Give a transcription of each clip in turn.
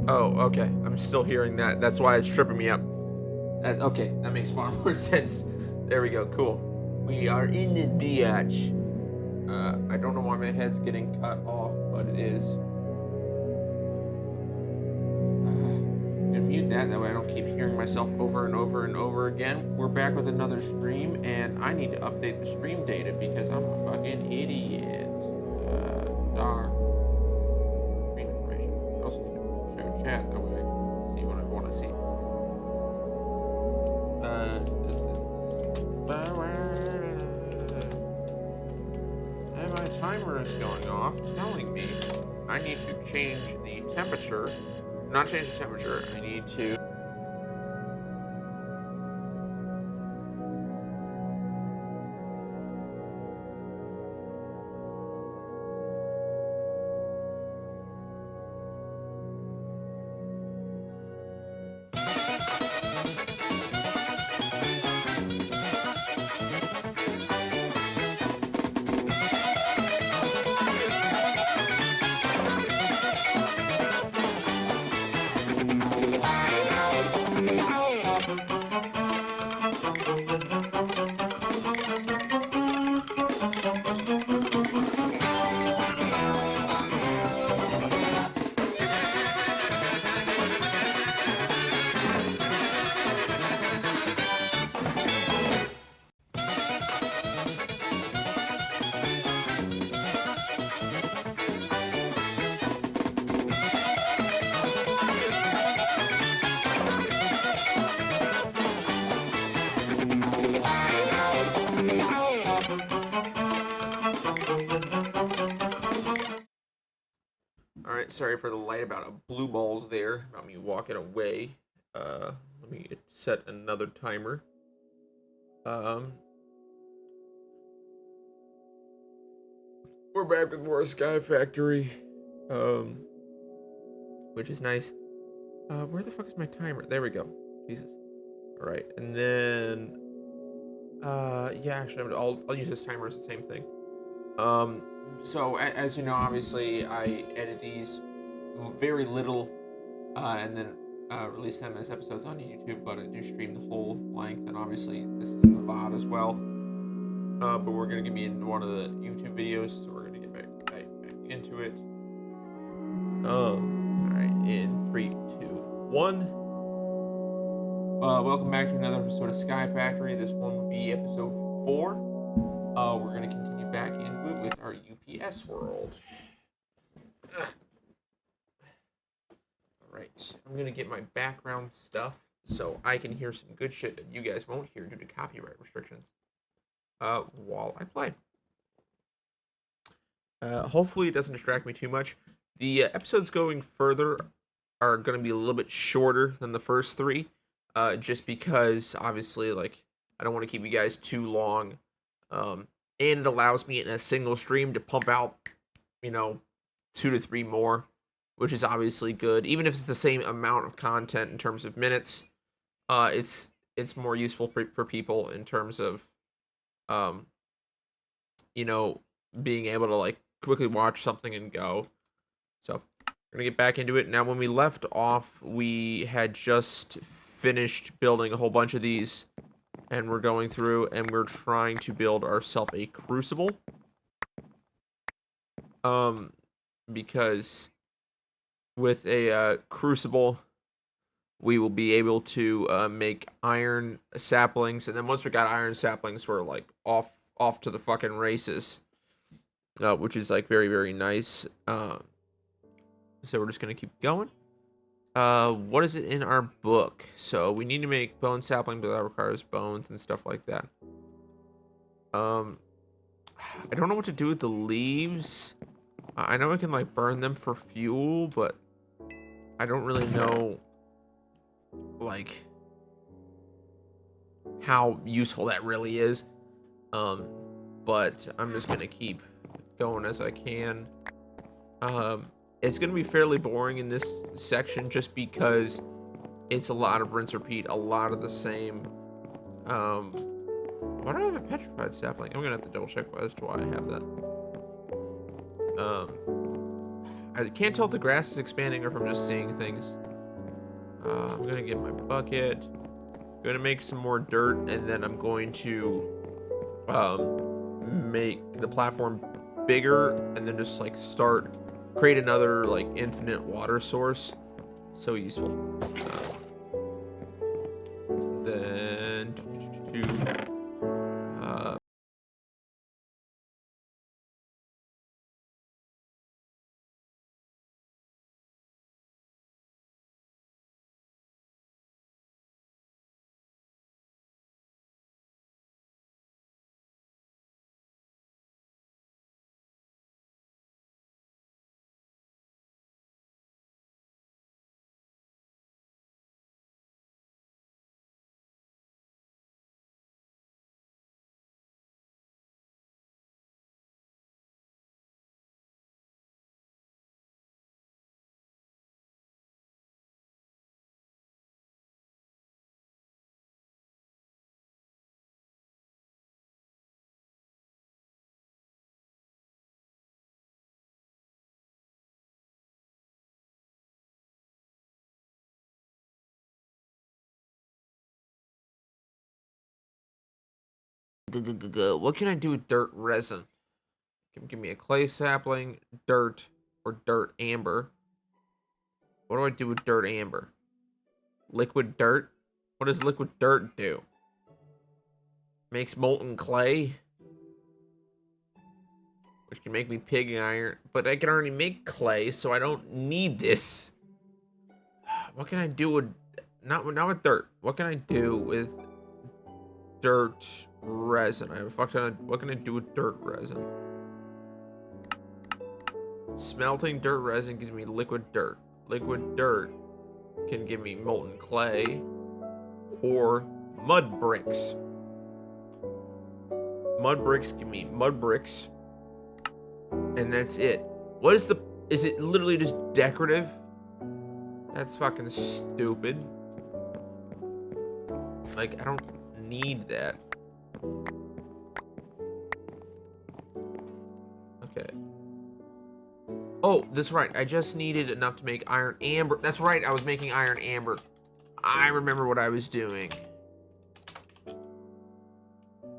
Oh, okay. I'm still hearing that. That's why it's tripping me up. Okay, that makes far more sense. There we go. Cool. We are in this biatch. I don't know why my head's getting cut off, but it is. I'm gonna mute that. That way I don't keep hearing myself over and over and over again. We're back with another stream, and I need to update the stream data because I'm a fucking idiot. Darn. Stream information. I also need to share chat. That way I can see what I want to see. And my timer is going off, telling me I need to change the temperature. Not change the temperature. I need to. All right, sorry for the light about blue balls there, about me walking away. Let me set another timer. Um, we're back with more Sky Factory, which is nice. Where the fuck is my timer? There we go. Jesus. All right, and then, yeah, actually, I'll use this timer as the same thing. Um, so as you know, obviously, I edit these very little, and then release them as episodes on YouTube. But I do stream the whole length, and obviously, this is in the VOD as well. But we're gonna get me into one of the YouTube videos, so we're gonna get back into it. All right, in 3, 2, 1. Welcome back to another episode of Sky Factory. This one will be episode 4. We're gonna continue back into it with our UPS world. Alright, I'm gonna get my background stuff so I can hear some good shit that you guys won't hear due to copyright restrictions while I play. Hopefully it doesn't distract me too much. The episodes going further are going to be a little bit shorter than the first 3, just because obviously, like, I don't want to keep you guys too long, and it allows me in a single stream to pump out, 2 to 3 more, which is obviously good. Even if it's the same amount of content in terms of minutes, it's more useful for people in terms of, um, being able to, like, quickly watch something and go. So we're gonna get back into it. Now, when we left off, we had just finished building a whole bunch of these, and we're going through and we're trying to build ourselves a crucible. Because with a crucible, we will be able to make iron saplings, and then once we got iron saplings, we're like off to the fucking races, which is like very, very nice. So we're just gonna keep going. What is it in our book? So we need to make bone sapling, but that requires bones and stuff like that. I don't know what to do with the leaves. I know I can like burn them for fuel, but I don't really know like how useful that really is. But I'm just gonna keep going as I can. It's gonna be fairly boring in this section just because it's a lot of rinse repeat, a lot of the same. Why do I have a petrified sapling? I'm gonna have to double check as to why I have that. I can't tell if the grass is expanding or if I'm just seeing things. I'm gonna get my bucket. Gonna make some more dirt, and then I'm going to make the platform bigger, and then just like create another like infinite water source. So useful. Then to what can I do with dirt resin? Give me a clay sapling, dirt, or dirt amber. What do I do with dirt amber? Liquid dirt? What does liquid dirt do? Makes molten clay, which can make me pig iron, but I can already make clay, so I don't need this. What can I do with not with dirt? What can I do with dirt resin? I have a fuck ton of, what can I do with dirt resin? Smelting dirt resin gives me liquid dirt. Liquid dirt can give me molten clay or mud bricks. Mud bricks give me mud bricks, and that's it. What is the? Is it literally just decorative? That's fucking stupid. Like, I don't need that. Okay. Oh, that's right. I just needed enough to make iron amber. That's right. I was making iron amber. I remember what I was doing.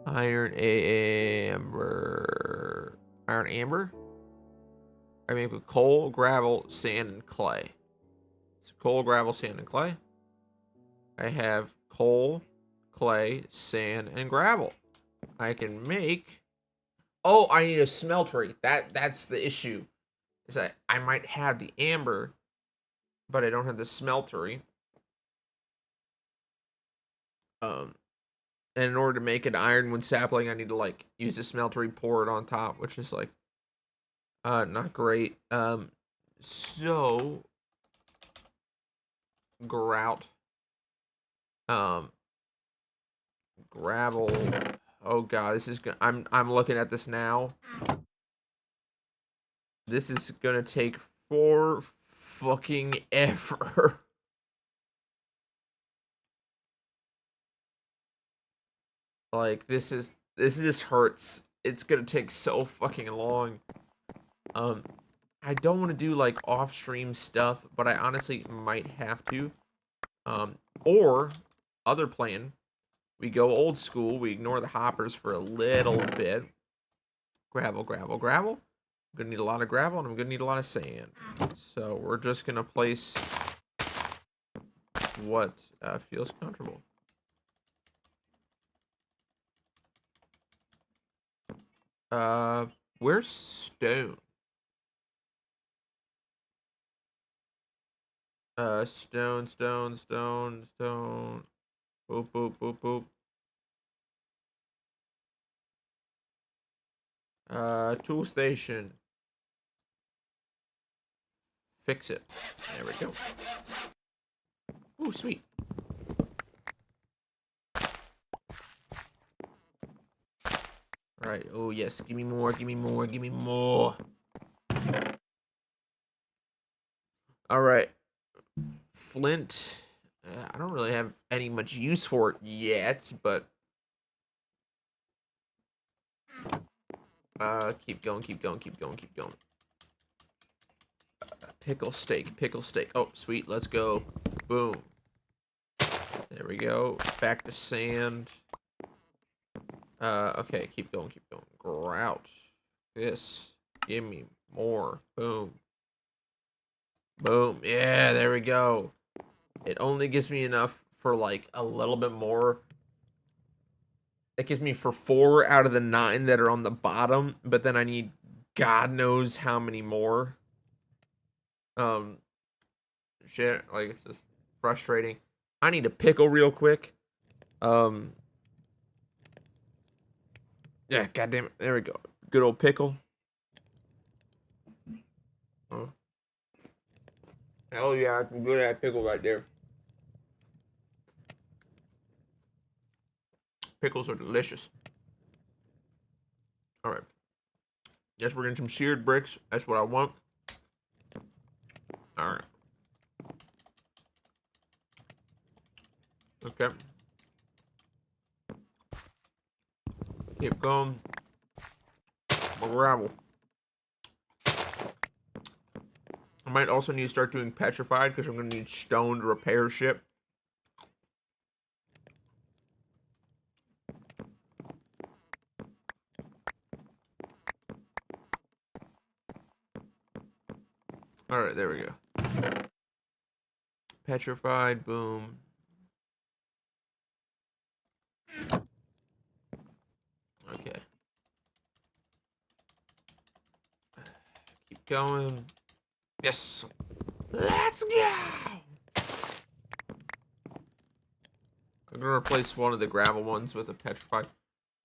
Iron amber. Iron amber? I make with coal, gravel, sand, and clay. So coal, gravel, sand, and clay. I have coal, clay, sand, and gravel. I can make... Oh, I need a smeltery. That's the issue. Is that I might have the amber, but I don't have the smeltery. And in order to make an ironwood sapling, I need to like use the smeltery, pour it on top, which is like not great. So grout, um, gravel. Oh god, this is gonna. I'm looking at this now. This is gonna take four fucking ever. Like this just hurts. It's gonna take so fucking long. Um, I don't want to do like off-stream stuff, but I honestly might have to. Or other plan, we go old school. We ignore the hoppers for a little bit. Gravel, gravel, gravel. I'm gonna need a lot of gravel, and I'm gonna need a lot of sand. So we're just gonna place what feels comfortable. Where's stone? Stone, stone, stone, stone. Boop, boop, boop, boop. Tool station. Fix it. There we go. Ooh, sweet. All right. Oh, yes. Give me more. Give me more. Give me more. All right. Flint. I don't really have any much use for it yet, but keep going, keep going, keep going, keep going. Pickle steak, pickle steak. Oh, sweet. Let's go. Boom. There we go. Back to sand. Okay, keep going, keep going. Grout. This. Give me more. Boom. Boom. Yeah, there we go. It only gives me enough for like a little bit more. It gives me for 4 out of the 9 that are on the bottom, but then I need God knows how many more. Um, shit, like it's just frustrating. I need a pickle real quick. Um, yeah, goddamn it. There we go. Good old pickle. Oh, hell yeah, I can do that pickle right there. Pickles are delicious. All right. Yes, we're getting some seared bricks. That's what I want. All right. Okay. Keep going. More gravel. I might also need to start doing petrified because I'm going to need stone to repair shit. All right, there we go. Petrified, boom. Okay. Keep going. Yes. Let's go. I'm gonna replace one of the gravel ones with a petrified.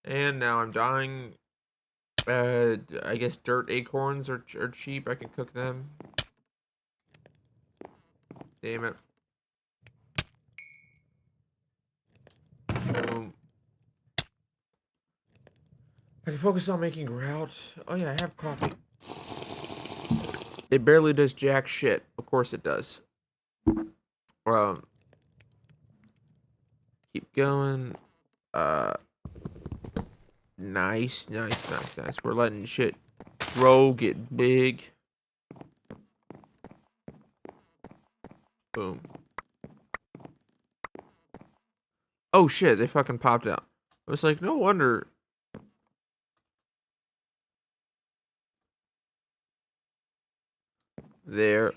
And now I'm dying. I guess dirt acorns are cheap. I can cook them. Damn it. Boom. I can focus on making grout. Oh yeah, I have coffee. It barely does jack shit. Of course it does. Um, keep going. Uh, nice. We're letting shit grow, get big. Boom. Oh shit, they fucking popped out. I was like, no wonder. There.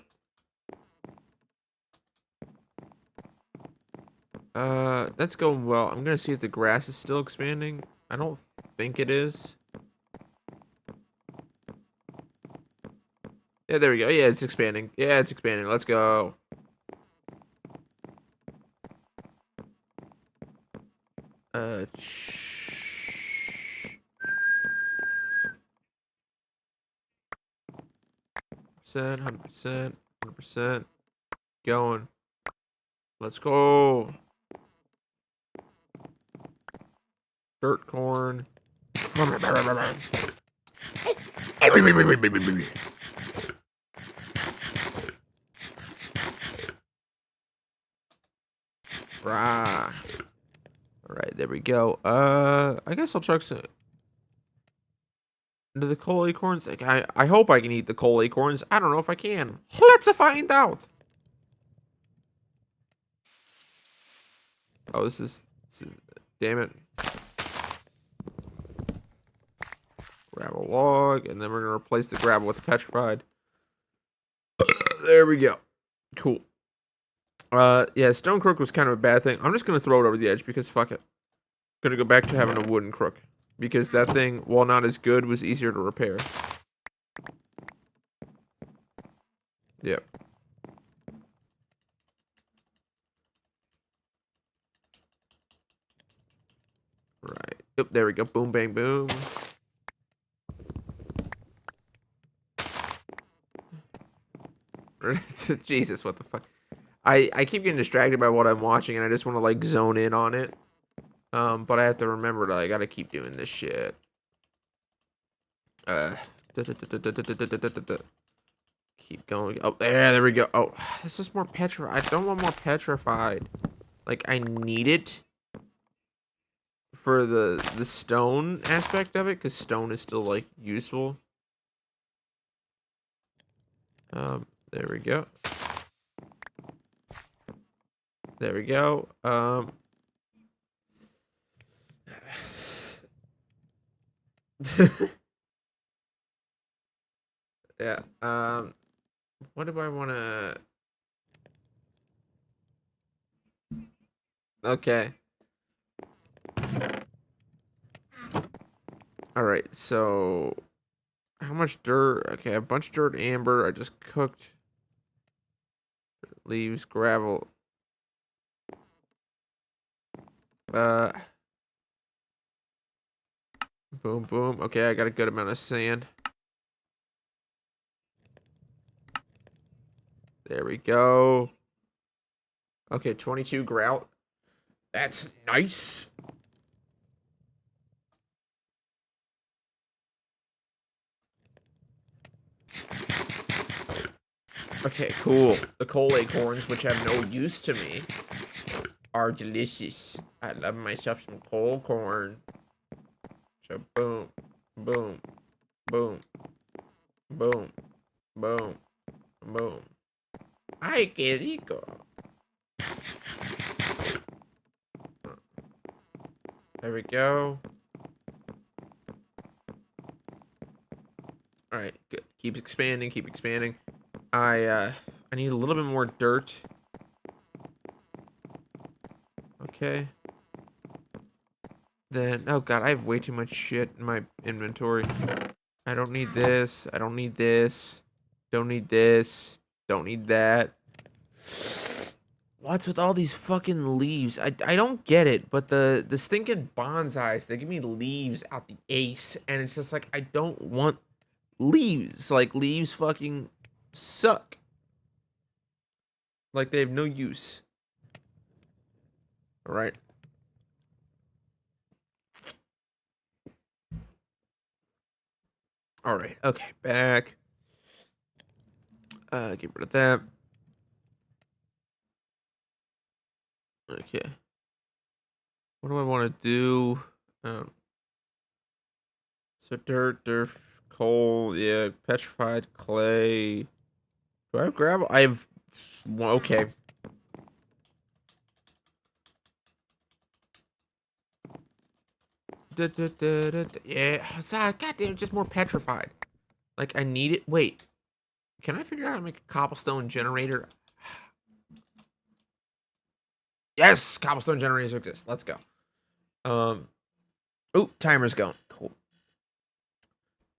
That's going well. I'm gonna see if the grass is still expanding. I don't think it is. Yeah, there we go. Yeah, it's expanding. Yeah, it's expanding. Let's go. Uh, 100%. Going. Let's go. Dirt corn. Rah. All right, there we go. I guess I'll chuck some. Do the coal acorns? Like, I hope I can eat the coal acorns. I don't know if I can. Let's find out. Oh, this is damn it. Gravel log, and then we're gonna replace the gravel with the petrified. There we go. Cool. Yeah, stone crook was kind of a bad thing. I'm just gonna throw it over the edge because fuck it. Gonna go back to having a wooden crook because that thing, while not as good, was easier to repair. Yep. Right. Yep. There we go. Boom, bang, boom. Jesus, what the fuck? I keep getting distracted by what I'm watching, and I just want to like zone in on it. But I have to remember that I gotta keep doing this shit. Uh, keep going. Oh, there we go. Oh, this is more petrified. I don't want more petrified. Like I need it for the stone aspect of it, because stone is still like useful. There we go. There we go. Yeah. What do I want to? Okay. All right. So, how much dirt? Okay, a bunch of dirt, amber. I just cooked leaves, gravel. Uh, boom, boom. Okay, I got a good amount of sand. There we go. Okay, 22 grout. That's nice. Okay, cool. The coal acorns, which have no use to me, are delicious. I love myself some coal corn. So boom, boom, boom, boom, boom, boom. Ay, qué rico. There we go. All right, good. Keep expanding, keep expanding. I need a little bit more dirt. Okay. Then, oh god, I have way too much shit in my inventory. I don't need this. I don't need this. Don't need this. Don't need that. What's with all these fucking leaves? I don't get it, but the stinking bonsais, they give me leaves out the ace, and it's just like I don't want leaves. Like leaves fucking suck. Like they have no use. All right. All right. Okay, back. Get rid of that. Okay. What do I want to do? So dirt, coal, yeah, petrified clay. Do I have gravel? I have. Well, okay. Yeah. Goddamn, just more petrified. Like I need it. Wait. Can I figure out how to make a cobblestone generator? Yes, cobblestone generators exist. Let's go. Oh, timer's going. Cool.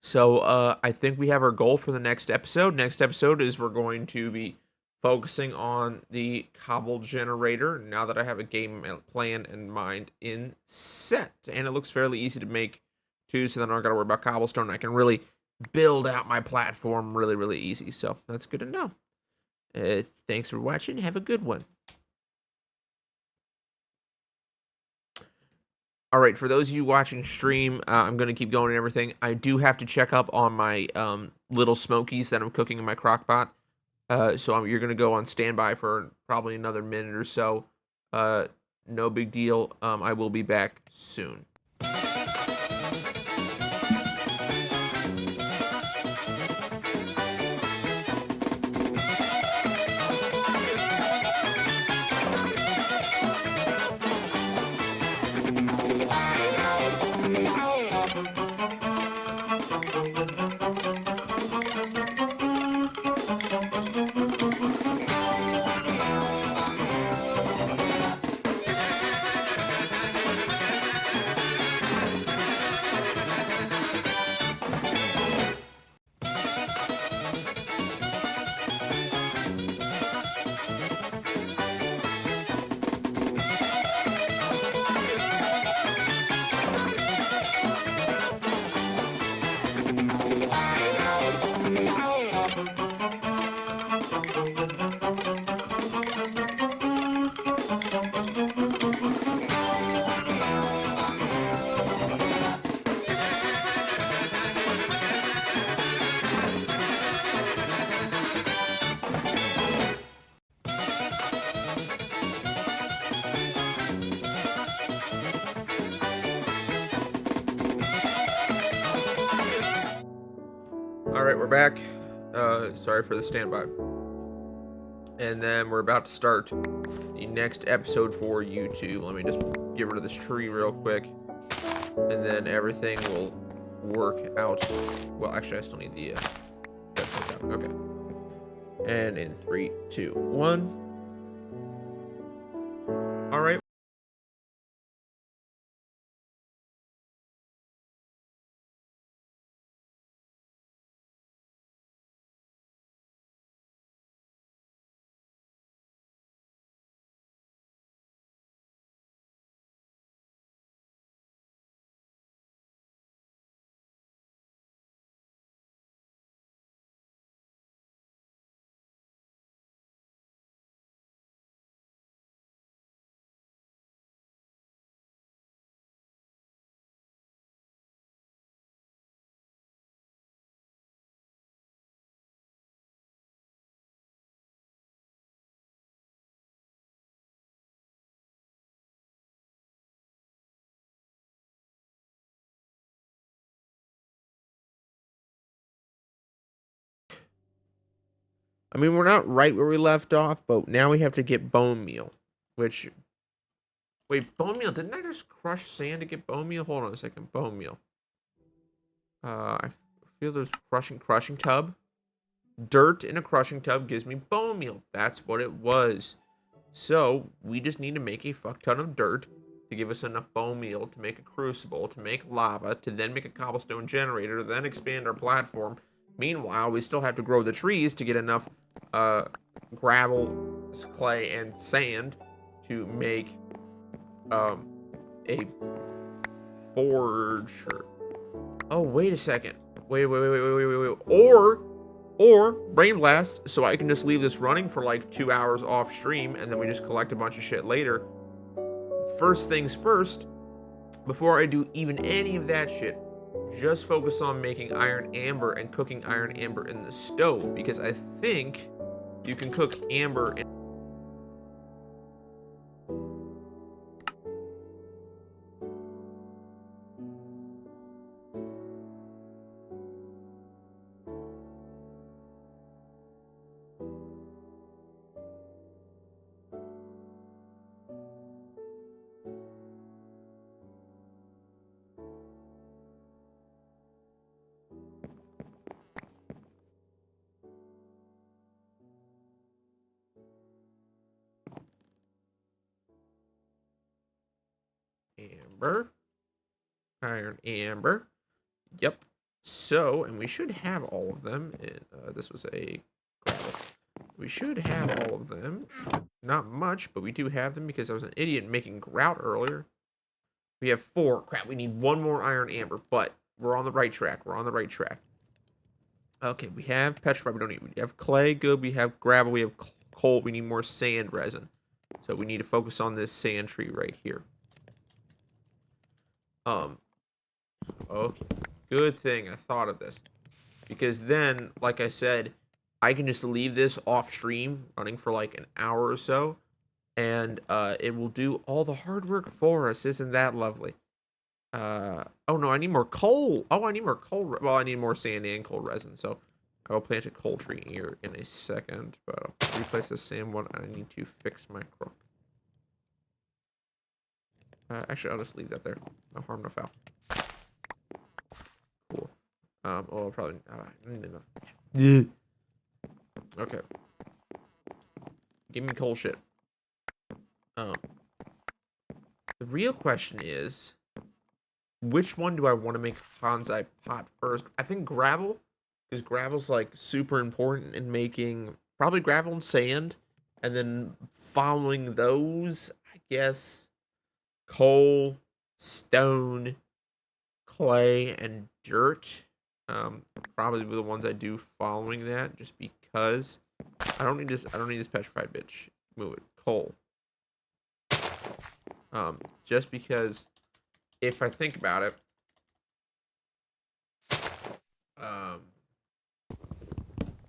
So, I think we have our goal for the next episode. Next episode is we're going to be focusing on the cobble generator now that I have a game plan in mind in set. And it looks fairly easy to make too, so then I don't gotta worry about cobblestone. I can really build out my platform really, really easy. So that's good to know. Thanks for watching. Have a good one. All right, for those of you watching stream, I'm going to keep going and everything. I do have to check up on my little smokies that I'm cooking in my crock pot. So you're going to go on standby for probably another minute or so. No big deal. I will be back soon. All right, we're back. Sorry for the standby. And then we're about to start the next episode for YouTube. Let me just get rid of this tree real quick. And then everything will work out. Well, actually, I still need the sound. Okay. And in 3, 2, 1. All right. I mean, we're not right where we left off, but now we have to get bone meal. Which, wait, bone meal? Didn't I just crush sand to get bone meal? Hold on a second. Bone meal. I feel there's crushing tub. Dirt in a crushing tub gives me bone meal. That's what it was. So we just need to make a fuck ton of dirt to give us enough bone meal to make a crucible, to make lava, to then make a cobblestone generator, to then expand our platform. Meanwhile, we still have to grow the trees to get enough gravel, clay, and sand to make a forge. Oh, wait a second. Wait. Or brain blast, so I can just leave this running for like 2 hours off stream, and then we just collect a bunch of shit later. First things first, before I do even any of that shit, just focus on making iron amber and cooking iron amber in the stove, because I think you can cook amber in amber. Iron amber. Yep. So, and we should have all of them. This was a gravel. We should have all of them. Not much, but we do have them because I was an idiot making grout earlier. We have 4. Crap, we need 1 more iron amber, but we're on the right track. Okay, we have petrified. We don't need. We have clay. Good. We have gravel. We have coal. We need more sand resin. So we need to focus on this sand tree right here. Okay. Good thing I thought of this. Because then, like I said, I can just leave this off stream running for like an hour or so. And it will do all the hard work for us. Isn't that lovely? Oh no, I need more coal. Oh, I need more coal. Well, I need more sand and coal resin. So I will plant a coal tree here in a second. But I'll replace the sand one. I need to fix my crook. Actually, I'll just leave that there. No harm, no foul. Cool. Oh, I'll probably. Yeah. Okay. Give me coal shit. The real question is, which one do I want to make bonsai pot first? I think gravel, because gravel's like super important in making probably gravel and sand, and then following those, I guess, coal, stone, clay, and dirt. Probably the ones I do following that, just because I don't need this. I don't need this petrified bitch. Move it. Coal. Just because if I think about it,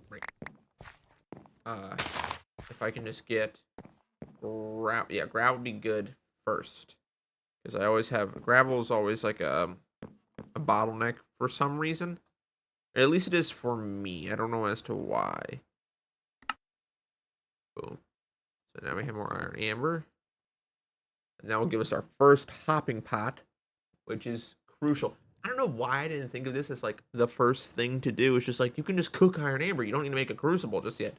right, if I can just get gravel, yeah, gravel would be good first, because I always have gravel is always like a bottleneck for some reason. At least it is for me. I don't know as to why. Boom. So now we have more iron amber. And that will give us our first hopping pot, which is crucial. I don't know why I didn't think of this as like the first thing to do. It's just like you can just cook iron amber. You don't need to make a crucible just yet.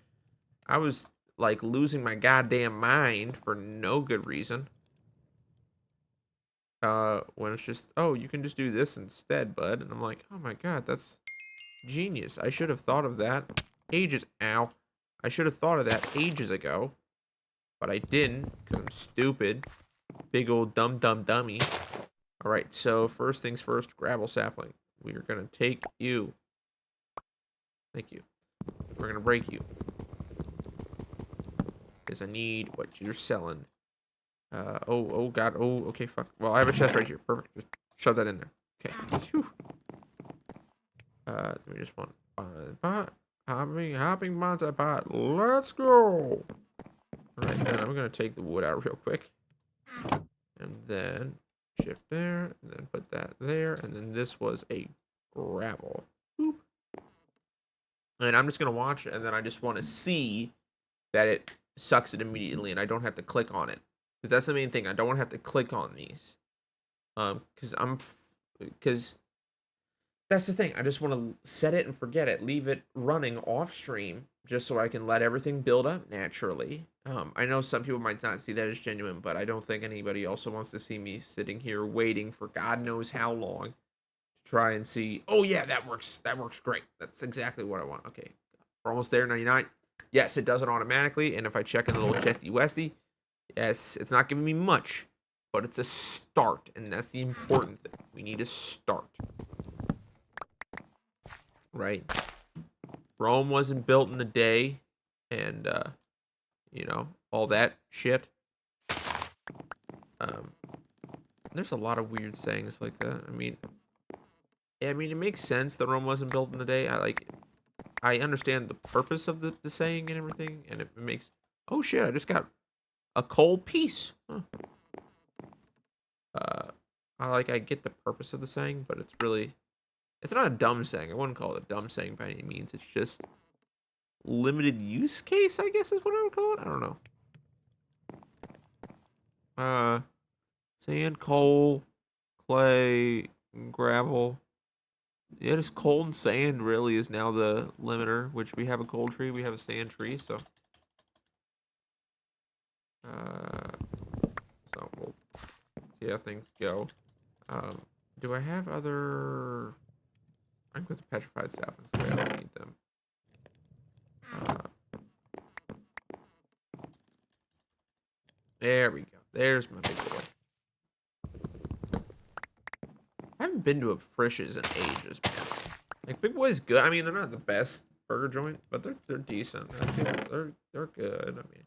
I was like losing my goddamn mind for no good reason. When it's just, oh, you can just do this instead, bud. And I'm like, oh my god, that's genius. I should have thought of that ages. Ow. I should have thought of that ages ago, but I didn't because I'm stupid. Big old dumb dummy. All right, so first things first, gravel sapling. We are gonna take you. Thank you. We're gonna break you because I need what you're selling. Oh god. Oh, okay. Fuck. Well, I have a chest right here. Perfect. Just shove that in there. Okay. Whew. We just want hopping bonsai pot. Let's go. All right, then I'm gonna take the wood out real quick, and then shift there, and then put that there, and then this was a gravel. Boop. And I'm just gonna watch, and then I just want to see that it sucks it immediately, and I don't have to click on it, because that's the main thing. I don't want to have to click on these, because that's the thing. I just want to set it and forget it, leave it running off stream, just so I can let everything build up naturally. I know some people might not see that as genuine, but I don't think anybody also wants to see me sitting here waiting for God knows how long to try and see. Oh yeah, that works. That works great. That's exactly what I want. Okay, we're almost there. 99. Yes, it does it automatically. And if I check in the little chesty westy, yes, it's not giving me much, but it's a start, and that's the important thing. We need a start, right? Rome wasn't built in a day, and all that shit. Um, there's a lot of weird sayings like that. I mean, it makes sense that Rome wasn't built in a day. I understand the purpose of the saying and everything, and it makes. Oh shit! I just got a coal piece. Huh. Uh, I get the purpose of the saying, but it's not a dumb saying. I wouldn't call it a dumb saying by any means. It's just limited use case, I guess is what I would call it. I don't know. Sand, coal, clay, gravel. Yeah, just coal and sand really is now the limiter, which we have a coal tree, we have a sand tree, so uh we'll see how things go. Um do I have other I can put the petrified saplings away, I don't need them. Uh there we go. There's my big boy. I haven't been to a Frisch's in ages, man. Like Big Boy's good. I mean, they're not the best burger joint, but they're decent. They're good. I mean,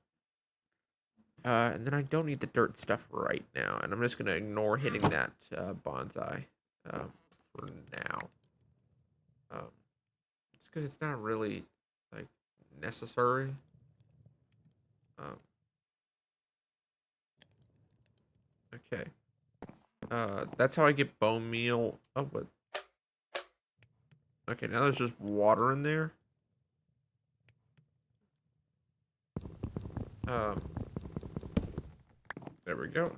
and then I don't need the dirt stuff right now, and I'm just gonna ignore hitting that bonsai for now. It's because it's not really like necessary. Um, okay. That's how I get bone meal. Oh, what? Okay, now there's just water in there. Um, there we go.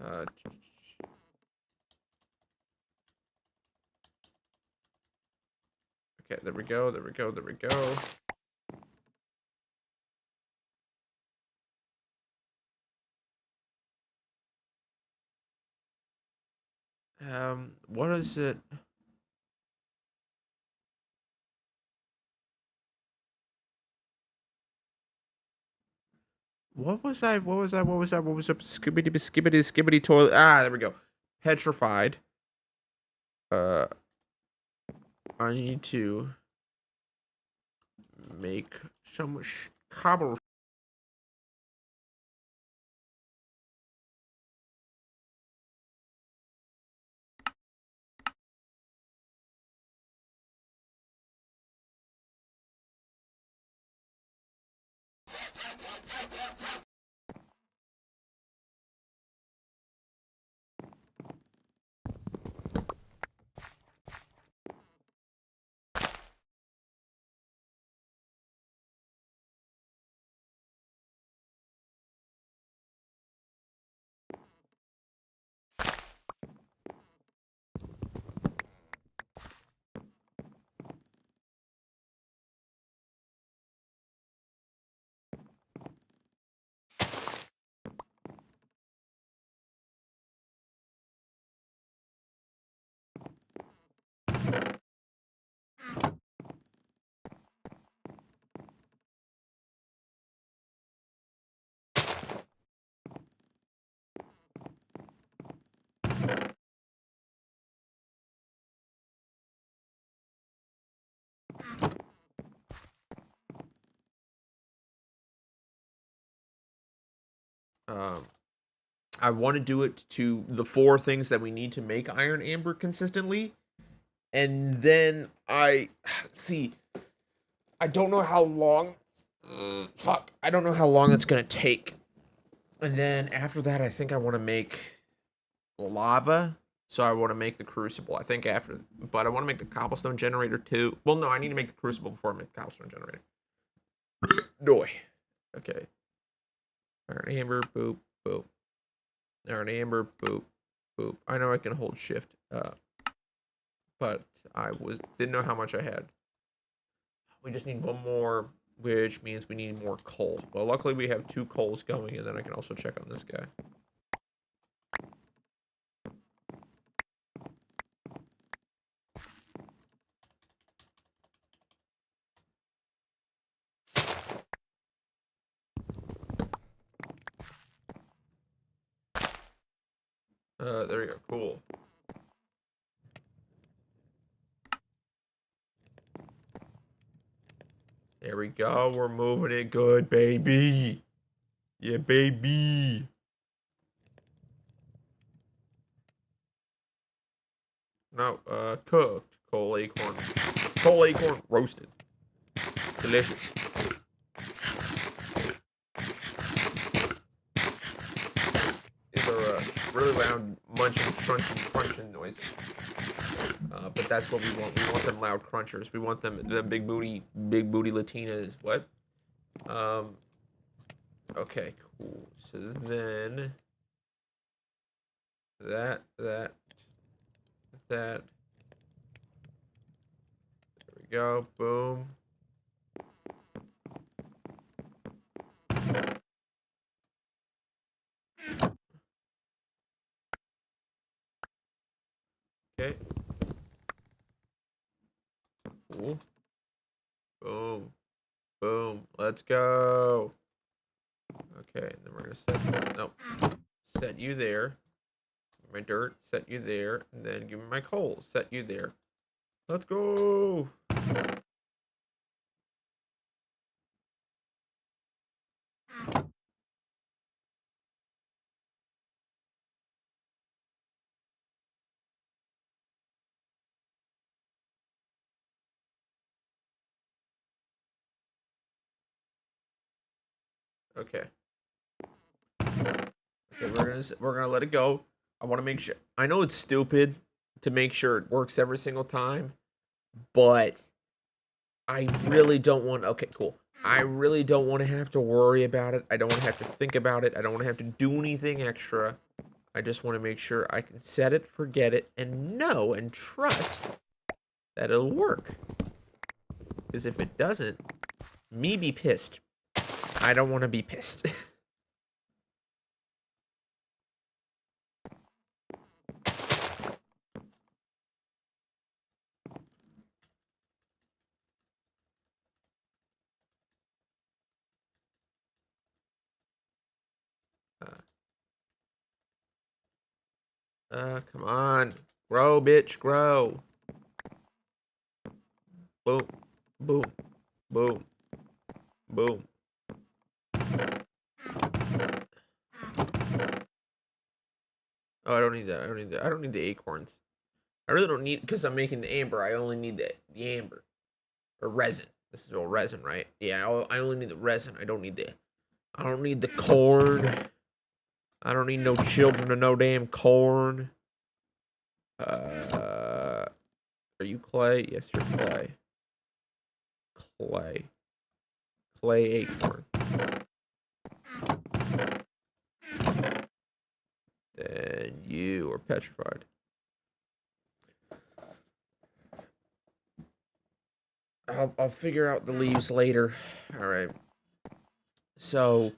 Uh, okay, there we go. There we go. There we go. What is it? What was I? What was I? What was I? What was up? Skibbity toilet. Ah, there we go. Petrified. Uh, I need to make some cobble Um, I want to do it to the 4 things that we need to make iron amber consistently, and then I see. I don't know how long. Fuck. I don't know how long it's gonna take. And then after that, I think I want to make lava. So I want to make the crucible. I think after, but I want to make the cobblestone generator too. Well, no, I need to make the crucible before I make the cobblestone generator. Doy. Okay. Iron amber. Boop. Boop. Iron amber. Boop. Boop. I know I can hold shift. But I didn't know how much I had. We just need one more, which means we need more coal. Well, luckily we have 2 coals going, and then I can also check on this guy. There we go. Cool. There we go. We're moving it good, baby. Yeah, baby. No, cooked. Coal acorn. Coal acorn roasted. Delicious. These are really loud munching, crunching noises. But that's what we want. We want them loud crunchers. We want them the big booty Latinas. What? Okay, cool. So then that. There we go. Boom. Okay. Cool. Boom. Boom. Let's go. Okay, and then we're gonna set you there. My dirt, set you there, and then give me my coal, set you there. Let's go. Okay. Okay, we're gonna let it go. I want to make sure. I know it's stupid to make sure it works every single time, but I really don't want. Okay, cool. I really don't want to have to worry about it. I don't want to have to think about it. I don't want to have to do anything extra. I just want to make sure I can set it, forget it, and know and trust that it'll work. Because if it doesn't, me be pissed. I don't want to be pissed. Come on. Grow, bitch, grow. Boom. Boom. Boom. Boom. Oh, I don't need that. I don't need that. I don't need the acorns. I really don't need, because I'm making the amber. I only need the amber. Or resin. This is all resin, right? Yeah, I only need the resin. I don't need the corn. I don't need no children of no damn corn. Are you clay? Yes, you're clay. Clay. Clay acorn. Then you are petrified. I'll figure out the leaves later. All right. So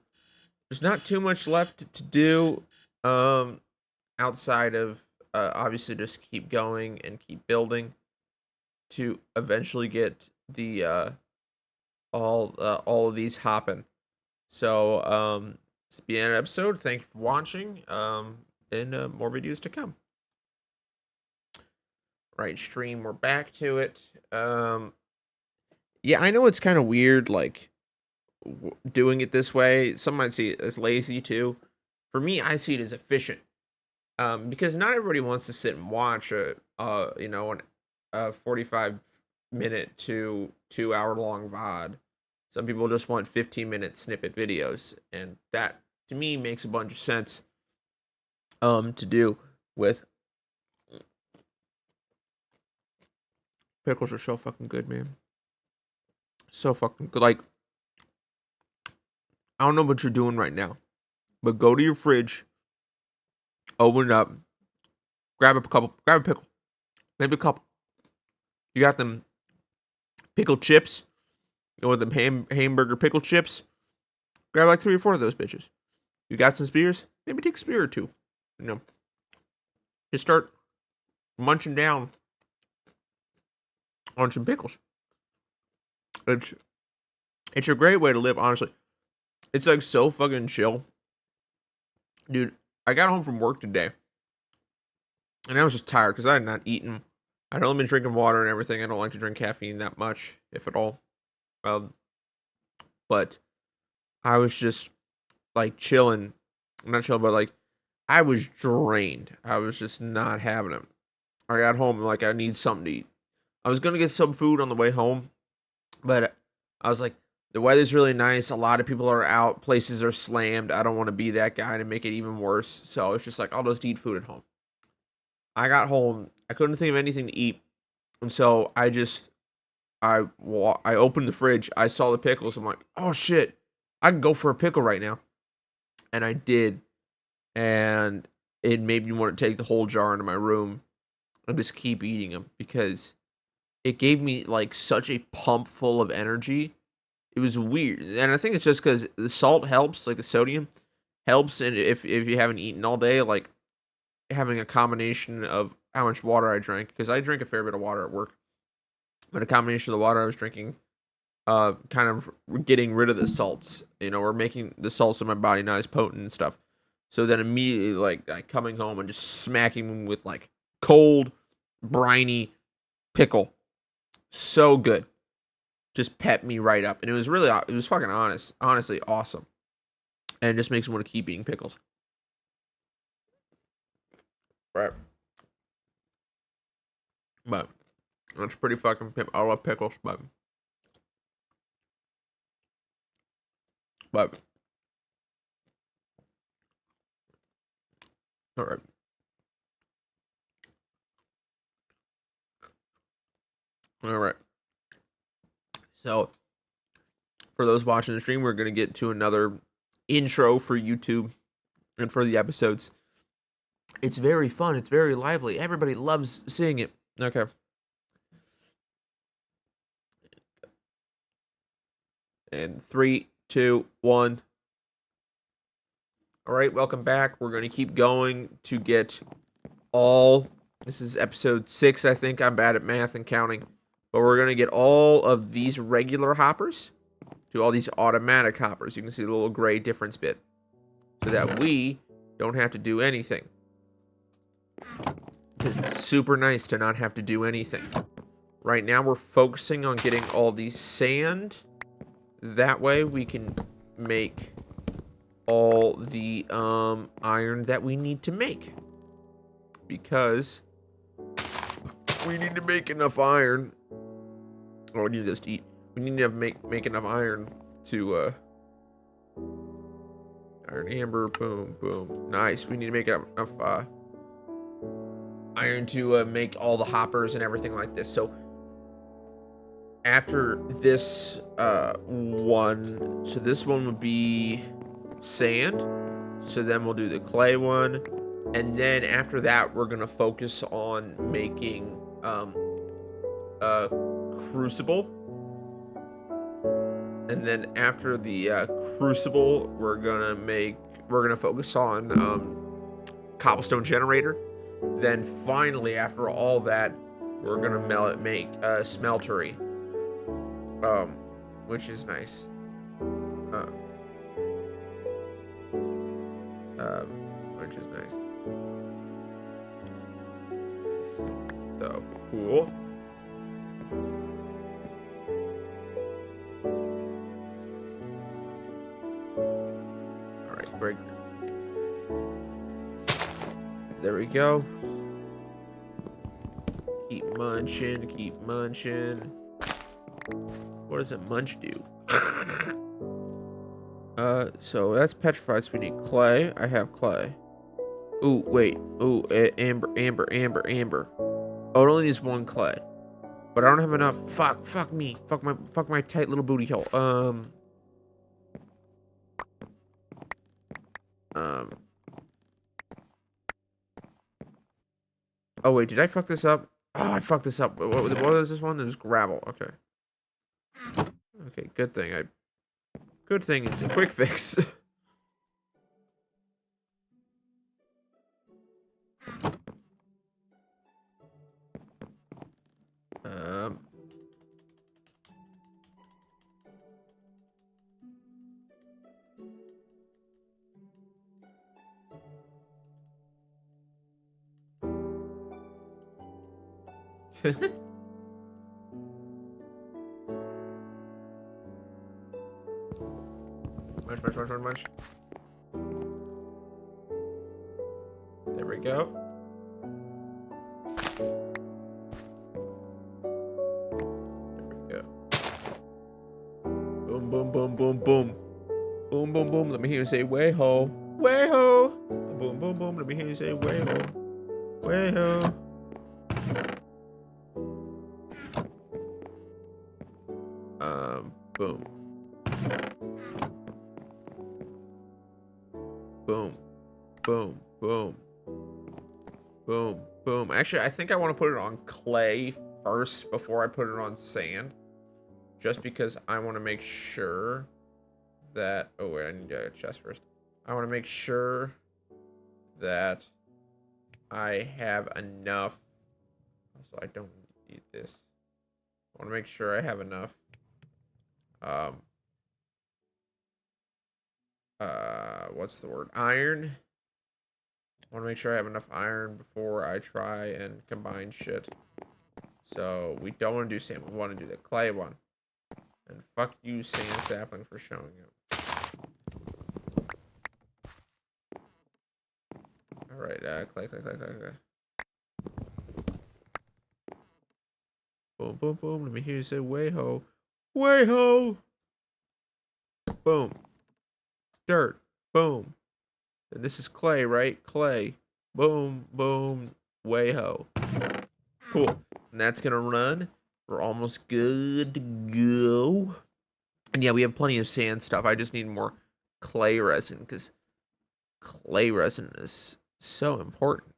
there's not too much left to do, outside of obviously just keep going and keep building to eventually get the all of these hopping. So this has been an episode. Thank you for watching. And more videos to come. Right, stream. We're back to it. Yeah, I know it's kind of weird, like doing it this way. Some might see it as lazy too. For me, I see it as efficient. Because not everybody wants to sit and watch a 45-minute to 2 hour long VOD. Some people just want 15-minute snippet videos, and that to me makes a bunch of sense. To do with pickles are so fucking good, man. So fucking good. Like I don't know what you're doing right now, but go to your fridge, open it up, grab a pickle, maybe a couple. You got them pickle chips, or them hamburger pickle chips. Grab like 3 or 4 of those bitches. You got some spears? Maybe take a spear or two. You know, just start munching down on some pickles. It's it's a great way to live, honestly. It's like so fucking chill, dude. I got home from work today, and I was just tired because I had not eaten. I'd only been drinking water and everything. I don't like to drink caffeine that much, if at all. Um, but I was just like chilling, not chilling, but like I was drained. I was just not having it. I got home like I need something to eat. I was gonna get some food on the way home, but I was like, the weather's really nice. A lot of people are out. Places are slammed. I don't want to be that guy to make it even worse. So it's just like I'll just eat food at home. I got home. I couldn't think of anything to eat, and so I opened the fridge. I saw the pickles. I'm like, oh shit, I can go for a pickle right now, and I did, and it made me want to take the whole jar into my room and just keep eating them because it gave me like such a pump full of energy. It was weird, and I think it's just because the salt helps, like the sodium helps, and if you haven't eaten all day, like having a combination of how much water I drank, because I drink a fair bit of water at work, but a combination of the water I was drinking, kind of getting rid of the salts, or making the salts in my body not as potent and stuff. So then immediately, like coming home and just smacking them with like cold, briny pickle, so good, just pep me right up, and it was fucking honestly awesome, and it just makes me want to keep eating pickles. Right, but that's pretty fucking. I love pickles, but all right, all right. So for those watching the stream, we're gonna get to another intro for YouTube and for the episodes. It's very fun. It's very lively. Everybody loves seeing it. Okay. And 3, 2, 1. All right, welcome back. We're going to keep going to get all. This is episode 6, I think. I'm bad at math and counting. But we're going to get all of these regular hoppers to all these automatic hoppers. You can see the little gray difference bit. So that we don't have to do anything. Because it's super nice to not have to do anything. Right now we're focusing on getting all these sand. That way we can make all the iron that we need to make. Because we need to make enough iron. Oh, we need to just eat. We need to make enough iron to iron amber, boom, boom. Nice. We need to make enough iron to make all the hoppers and everything like this. So after this one, so this one would be sand. So then we'll do the clay one, and then after that we're gonna focus on making a crucible, and then after the crucible we're gonna focus on cobblestone generator. Then finally, after all that, we're gonna make a smeltery, which is nice. Uh, which is nice. So cool. great. There we go. Keep munching, keep munching. What does a munch do? So that's petrified, so we need clay. I have clay. Ooh, wait. Ooh, amber, amber, amber, amber. Oh, it only needs one clay. But I don't have enough. Fuck me. Fuck my tight little booty hole. Oh, wait, did I fuck this up? Oh, I fucked this up. What was this one? It was gravel. Okay. Okay, good thing. Good thing it's a quick fix. um. Much. There we go. There we go. Boom, boom, boom, boom, boom. Boom, boom, boom. Let me hear you say, way ho. Way ho. Boom, boom, boom. Let me hear you say, way ho. Way ho. Boom. Boom. Boom. Boom. Boom. Boom. Actually, I think I want to put it on clay first before I put it on sand. Just because I want to make sure that... Oh, wait. I need a chest first. I want to make sure that I have enough. Also, I don't need this. I want to make sure I have enough. What's the word? Iron. I want to make sure I have enough iron before I try and combine shit. So we don't want to do sand. We want to do the clay one. And fuck you, sand sapling, for showing up. All right, clay. Boom, boom, boom. Let me hear you say, way ho, way ho. Boom. Dirt. Boom. And this is clay, right? Clay. Boom, boom, way ho. Cool. And that's gonna run. We're almost good to go. And yeah, we have plenty of sand stuff. I just need more clay resin because clay resin is so important.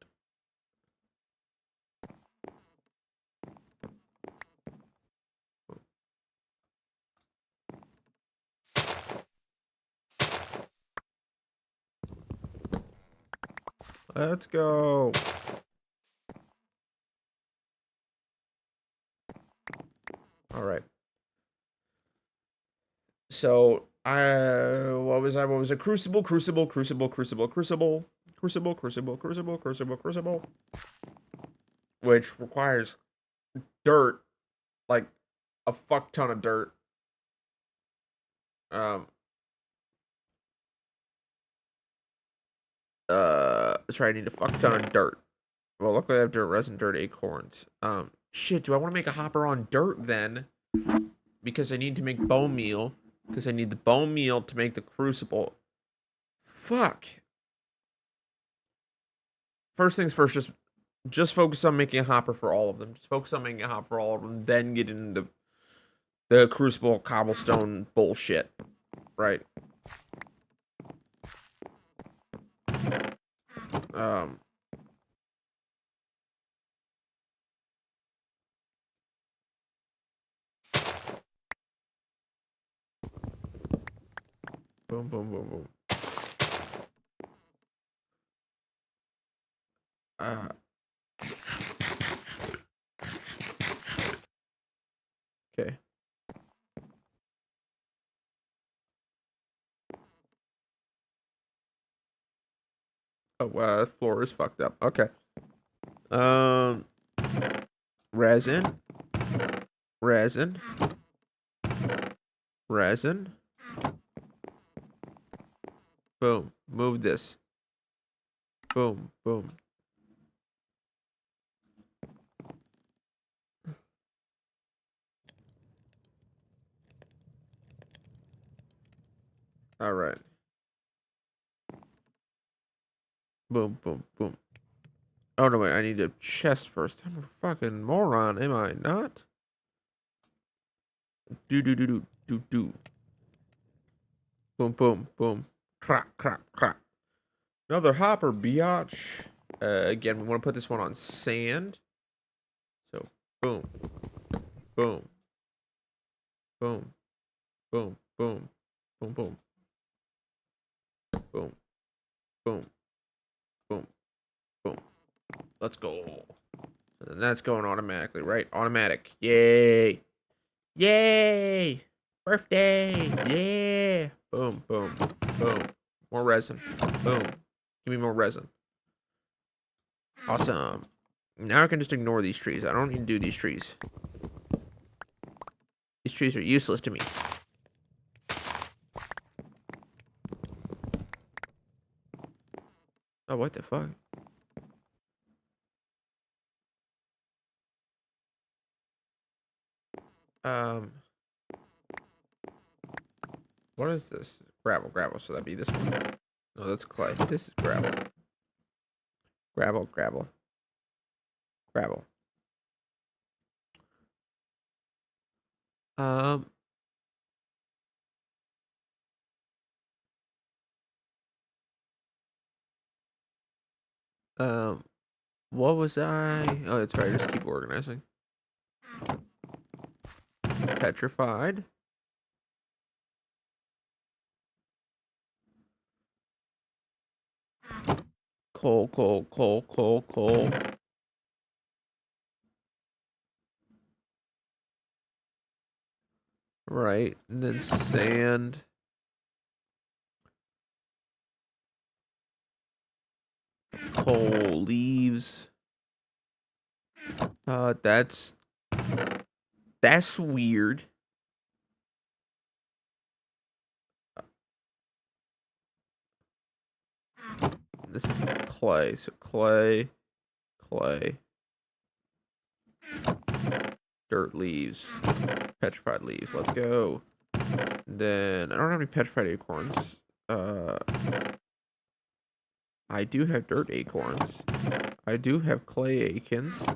Let's go. All right. So what was it? Crucible. Which requires dirt, like a fuck ton of dirt. Sorry, I need a fuck ton of dirt. Well, luckily I have dirt resin, dirt acorns. Shit, do I want to make a hopper on dirt then? Because I need to make bone meal. Because I need the bone meal to make the crucible. Fuck. First things first, just focus on making a hopper for all of them. Just focus on making a hopper for all of them, then get into the crucible cobblestone bullshit. Right. Boom, boom, boom, boom. Okay. Oh, wow, the floor is fucked up. Okay. Resin. Resin. Resin. Boom. Move this. Boom. Boom. All right. Boom. Boom. Boom. Oh no! Wait. I need a chest first. I'm a fucking moron, am I not? Do do do do do do. Boom. Boom. Boom. Crack. Crack. Crack. Another hopper, biatch. Again, we want to put this one on sand. So, boom, boom, boom, boom, boom, boom, boom, boom, boom, boom, boom. Let's go. And that's going automatically, right? Automatic. Yay. Yay. Birthday. Yeah. Boom, boom, boom. More resin. Boom. Give me more resin. Awesome. Now I can just ignore these trees. I don't need to do these trees. These trees are useless to me. Oh, what the fuck? Um, what is this? Gravel, gravel. So that'd be this one. No, that's clay. This is gravel. Gravel, gravel, gravel. Um, um, what was I? Oh, that's right. Just keep organizing. Petrified. Coal, coal, coal, coal, coal. Right. And then sand. Coal, leaves. That's weird. This is clay. So clay, clay, dirt, leaves, petrified leaves. Let's go. Then I don't have any petrified acorns. I do have dirt acorns. I do have clay acorns.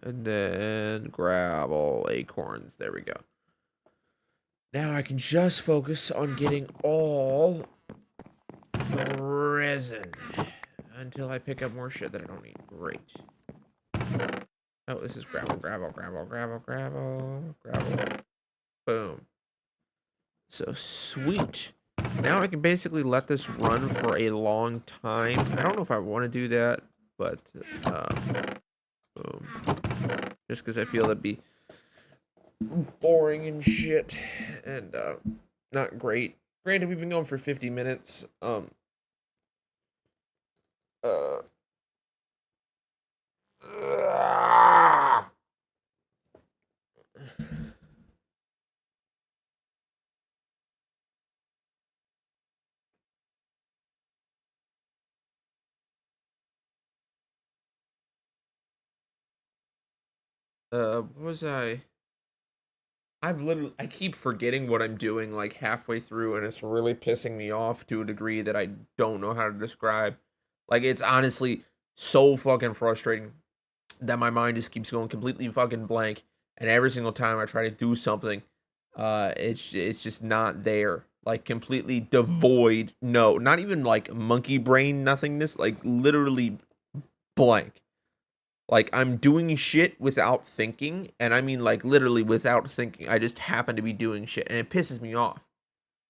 And then gravel acorns. There we go. Now I can just focus on getting all the resin until I pick up more shit that I don't need. Great. Oh, this is gravel, gravel, gravel, gravel, gravel, gravel. Boom. So sweet. Now I can basically let this run for a long time. I don't know if I want to do that, but boom. Just because I feel that'd be boring and shit, and not great. Granted, we've been going for 50 minutes. Uh, what was I? I keep forgetting what I'm doing like halfway through, and it's really pissing me off to a degree that I don't know how to describe. Like, it's honestly so fucking frustrating that my mind just keeps going completely fucking blank, and every single time I try to do something, it's just not there. Like, completely devoid. No, not even like monkey brain nothingness. Like, literally blank. Like, I'm doing shit without thinking, and I mean like literally without thinking. I just happen to be doing shit, and it pisses me off.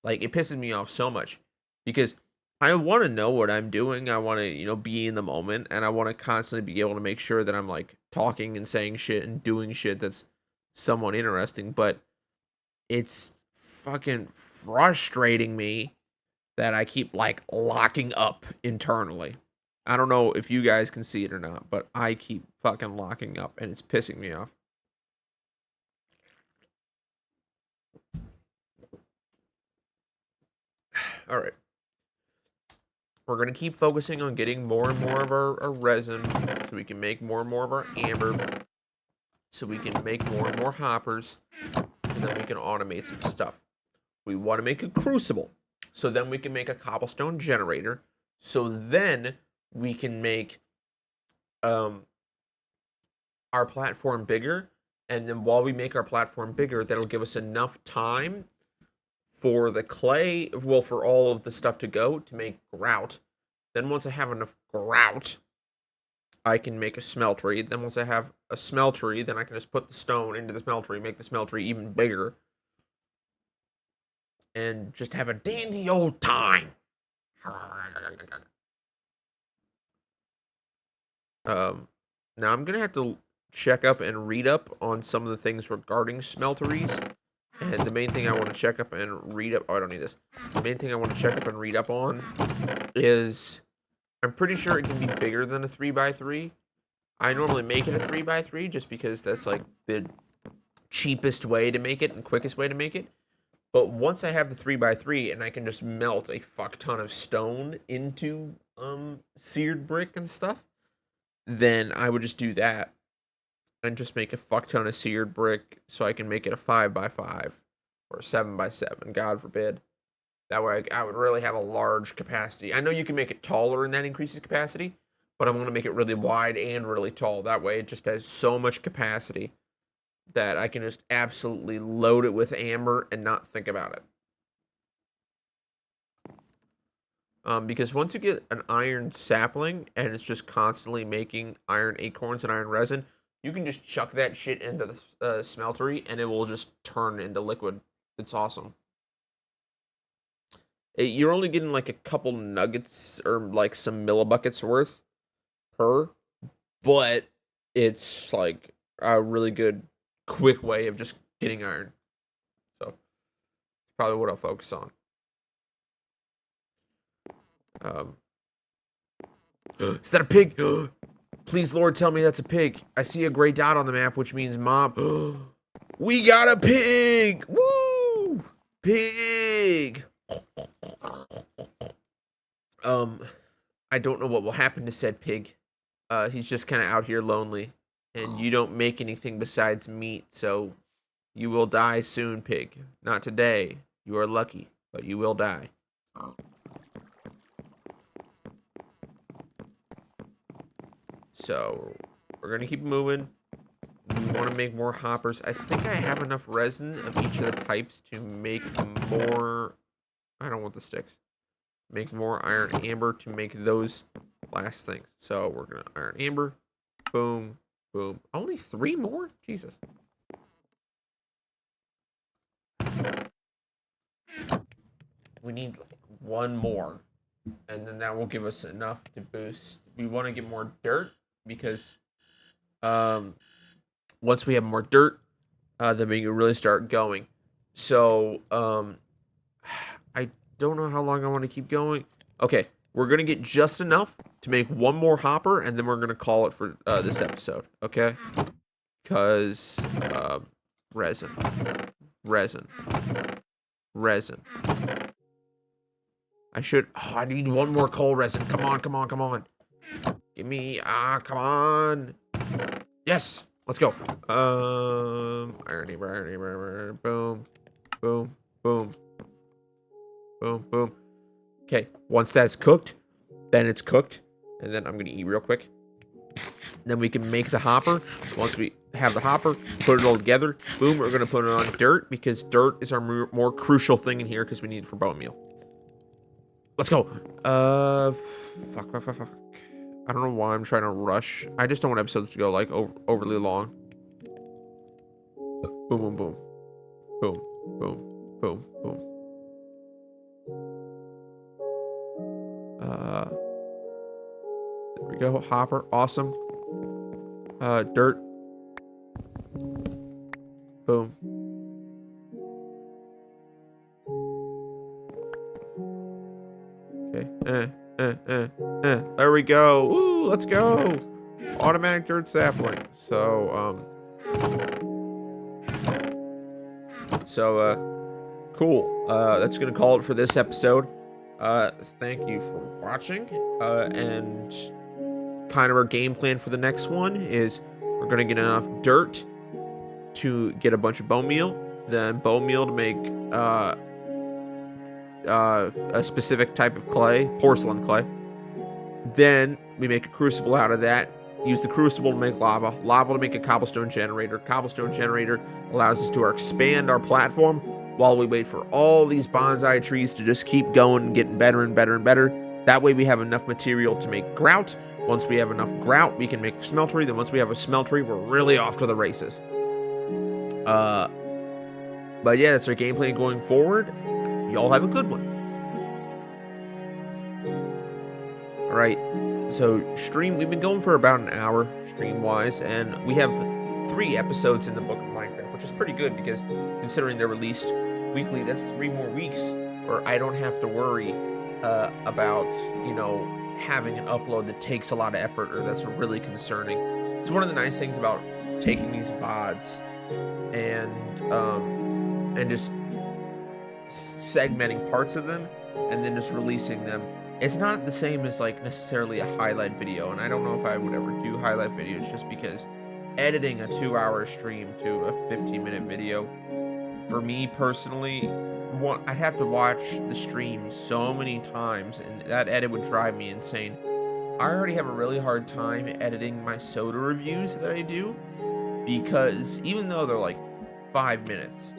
Like, it pisses me off so much because I want to know what I'm doing. I want to, be in the moment, and I want to constantly be able to make sure that I'm like talking and saying shit and doing shit that's somewhat interesting, but it's fucking frustrating me that I keep like locking up internally. I don't know if you guys can see it or not, but I keep fucking locking up and it's pissing me off. All right. We're going to keep focusing on getting more and more of our resin so we can make more and more of our amber, so we can make more and more hoppers, and then we can automate some stuff. We want to make a crucible, so then we can make a cobblestone generator, so then we can make our platform bigger, and then while we make our platform bigger, that'll give us enough time for the clay, well, for all of the stuff to go to make grout. Then once I have enough grout, I can make a smeltery. Then once I have a smeltery, then I can just put the stone into the smeltery, make the smeltery even bigger, and just have a dandy old time. Now I'm gonna have to check up and read up on some of the things regarding smelteries. And the main thing I want to check up and read up... Oh, I don't need this. The main thing I want to check up and read up on is... I'm pretty sure it can be bigger than a 3x3. I normally make it a 3x3 just because that's like the cheapest way to make it and quickest way to make it. But once I have the 3x3 and I can just melt a fuck ton of stone into seared brick and stuff, then I would just do that. And just make a fuck ton of seared brick so I can make it a 5x5 or a 7x7, God forbid. That way I would really have a large capacity. I know you can make it taller and that increases capacity, but I'm going to make it really wide and really tall. That way it just has so much capacity that I can just absolutely load it with amber and not think about it. Because once you get an iron sapling and it's just constantly making iron acorns and iron resin, you can just chuck that shit into the smeltery and it will just turn into liquid. It's awesome. You're only getting like a couple nuggets or like some millibuckets worth per, but it's like a really good, quick way of just getting iron. So, probably what I'll focus on. Is that a pig? Please, Lord, tell me that's a pig. I see a gray dot on the map, which means mob. We got a pig! Woo! Pig! I don't know what will happen to said pig. He's just kind of out here lonely. And you don't make anything besides meat, so you will die soon, pig. Not today. You are lucky, but you will die. So, we're going to keep moving. We want to make more hoppers. I think I have enough resin of each of the types to make more... I don't want the sticks. Make more iron amber to make those last things. So, we're going to iron amber. Boom. Boom. Only 3 more? Jesus. We need like 1 more. And then that will give us enough to boost. We want to get more dirt because once we have more dirt, then we can really start going. So I don't know how long I want to keep going. Okay, we're going to get just enough to make 1 more hopper, and then we're going to call it for this episode, okay? Because resin. Resin. Resin. I need 1 more coal resin. Come on, come on, come on. Give me, come on. Yes, let's go. Iron, boom, boom, boom, boom, boom. Okay, once that's cooked, then it's cooked. And then I'm going to eat real quick. Then we can make the hopper. Once we have the hopper, put it all together. Boom, we're going to put it on dirt because dirt is our more crucial thing in here because we need it for bone meal. Let's go. Fuck. I don't know why I'm trying to rush. I just don't want episodes to go like overly long. Boom, boom, boom. Boom, boom, boom, boom. There we go. Hopper. Awesome. Dirt. Boom. Okay. There we go. Woo, let's go. Automatic dirt sapling. So, cool. That's gonna call it for this episode. Uh, Thank you for watching. And kind of our game plan for the next one is we're gonna get enough dirt to get a bunch of bone meal, then bone meal to make a specific type of clay, porcelain clay. Then we make a crucible out of that. Use the crucible to make lava, lava to make a cobblestone generator. Cobblestone generator allows us to expand our platform while we wait for all these bonsai trees to just keep going and getting better and better and better. That way we have enough material to make grout. Once we have enough grout, we can make a smeltery. Then once we have a smeltery, we're really off to the races. Uh, but yeah, that's our gameplay going forward. Y'all have a good one. All right. So we've been going for about an hour stream wise, and we have 3 episodes in the Book of Minecraft, which is pretty good because considering they're released weekly, that's 3 more weeks where I don't have to worry about having an upload that takes a lot of effort or that's really concerning. It's one of the nice things about taking these VODs and just segmenting parts of them and then just releasing them. It's not the same as like necessarily a highlight video, and I don't know if I would ever do highlight videos just because editing a 2-hour stream to a 15-minute video, for me personally, I'd have to watch the stream so many times and that edit would drive me insane. I already have a really hard time editing my soda reviews that I do because even though they're like 5 minutes,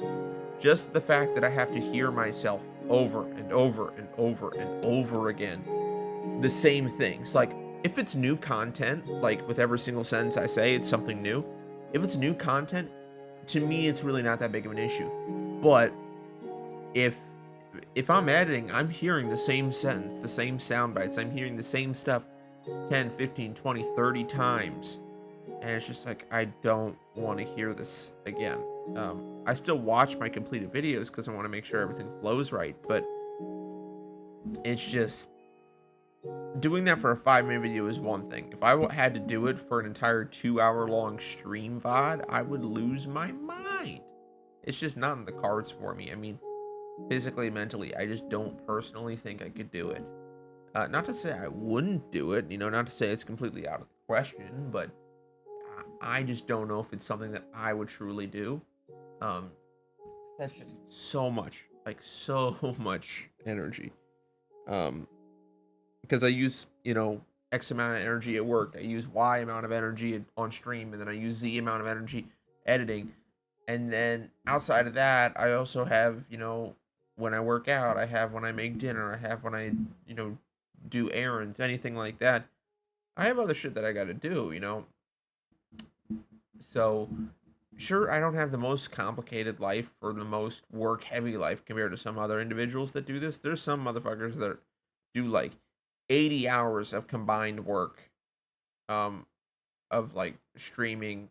just the fact that I have to hear myself over and over and over and over again, the same things. Like, if it's new content, like with every single sentence I say, it's something new. If it's new content, to me, it's really not that big of an issue. But if I'm editing, I'm hearing the same sentence, the same sound bites, I'm hearing the same stuff 10, 15, 20, 30 times. And it's just like, I don't want to hear this again. I still watch my completed videos because I want to make sure everything flows right, but it's just doing that for a 5-minute video is one thing. If I had to do it for an entire 2-hour long stream VOD, I would lose my mind. It's just not in the cards for me. I mean, physically, mentally, I just don't personally think I could do it. Not to say I wouldn't do it, not to say it's completely out of the question, but I just don't know if it's something that I would truly do. That's just so much, like so much energy. Because I use, X amount of energy at work. I use Y amount of energy on stream, and then I use Z amount of energy editing. And then outside of that, I also have, when I work out, I have when I make dinner, I have when I, do errands, anything like that. I have other shit that I got to do. So, sure, I don't have the most complicated life or the most work heavy life compared to some other individuals that do this. There's some motherfuckers that do like 80 hours of combined work um of like streaming,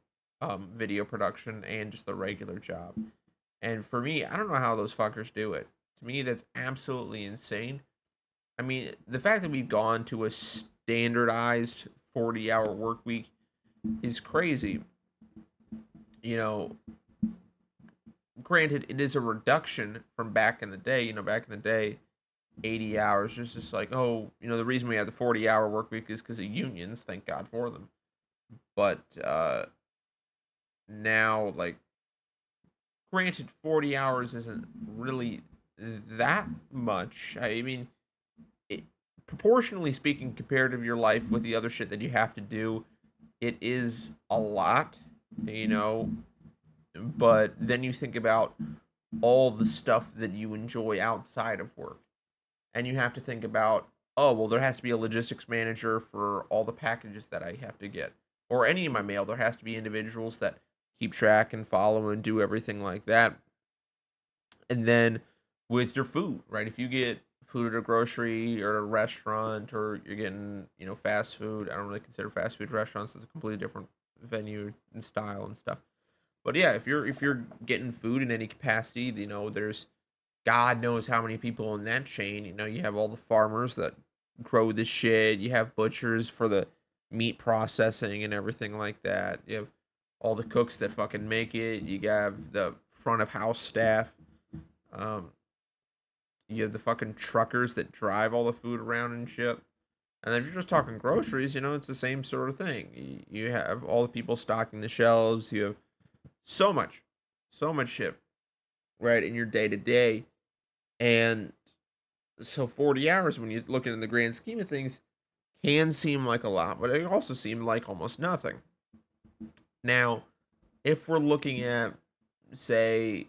video production and just the regular job. And for me, I don't know how those fuckers do it. To me, that's absolutely insane. I mean, the fact that we've gone to a standardized 40-hour work week is crazy. You know, Granted, it is a reduction from back in the day. Back in the day, 80 hours was just like, oh, the reason we have the 40-hour work week is because of unions. Thank God for them. But now, like, granted, 40 hours isn't really that much. I mean, proportionally speaking, compared to your life with the other shit that you have to do, it is a lot, but then you think about all the stuff that you enjoy outside of work. And you have to think about, oh, well, there has to be a logistics manager for all the packages that I have to get. Or any of my mail, there has to be individuals that keep track and follow and do everything like that. And then with your food, right? If you get food at a grocery or a restaurant or you're getting, fast food, I don't really consider fast food restaurants as a completely different venue and style and stuff. But yeah, if you're getting food in any capacity, there's God knows how many people in that chain. You have all the farmers that grow the shit. You have butchers for the meat processing and everything like that. You have all the cooks that fucking make it. You have the front of house staff. Um, You have the fucking truckers that drive all the food around and shit. And if you're just talking groceries, it's the same sort of thing. You have all the people stocking the shelves. You have so much, so much shit, right, in your day to day. And so 40 hours, when you look at it in the grand scheme of things, can seem like a lot, but it also seemed like almost nothing. Now, if we're looking at, say,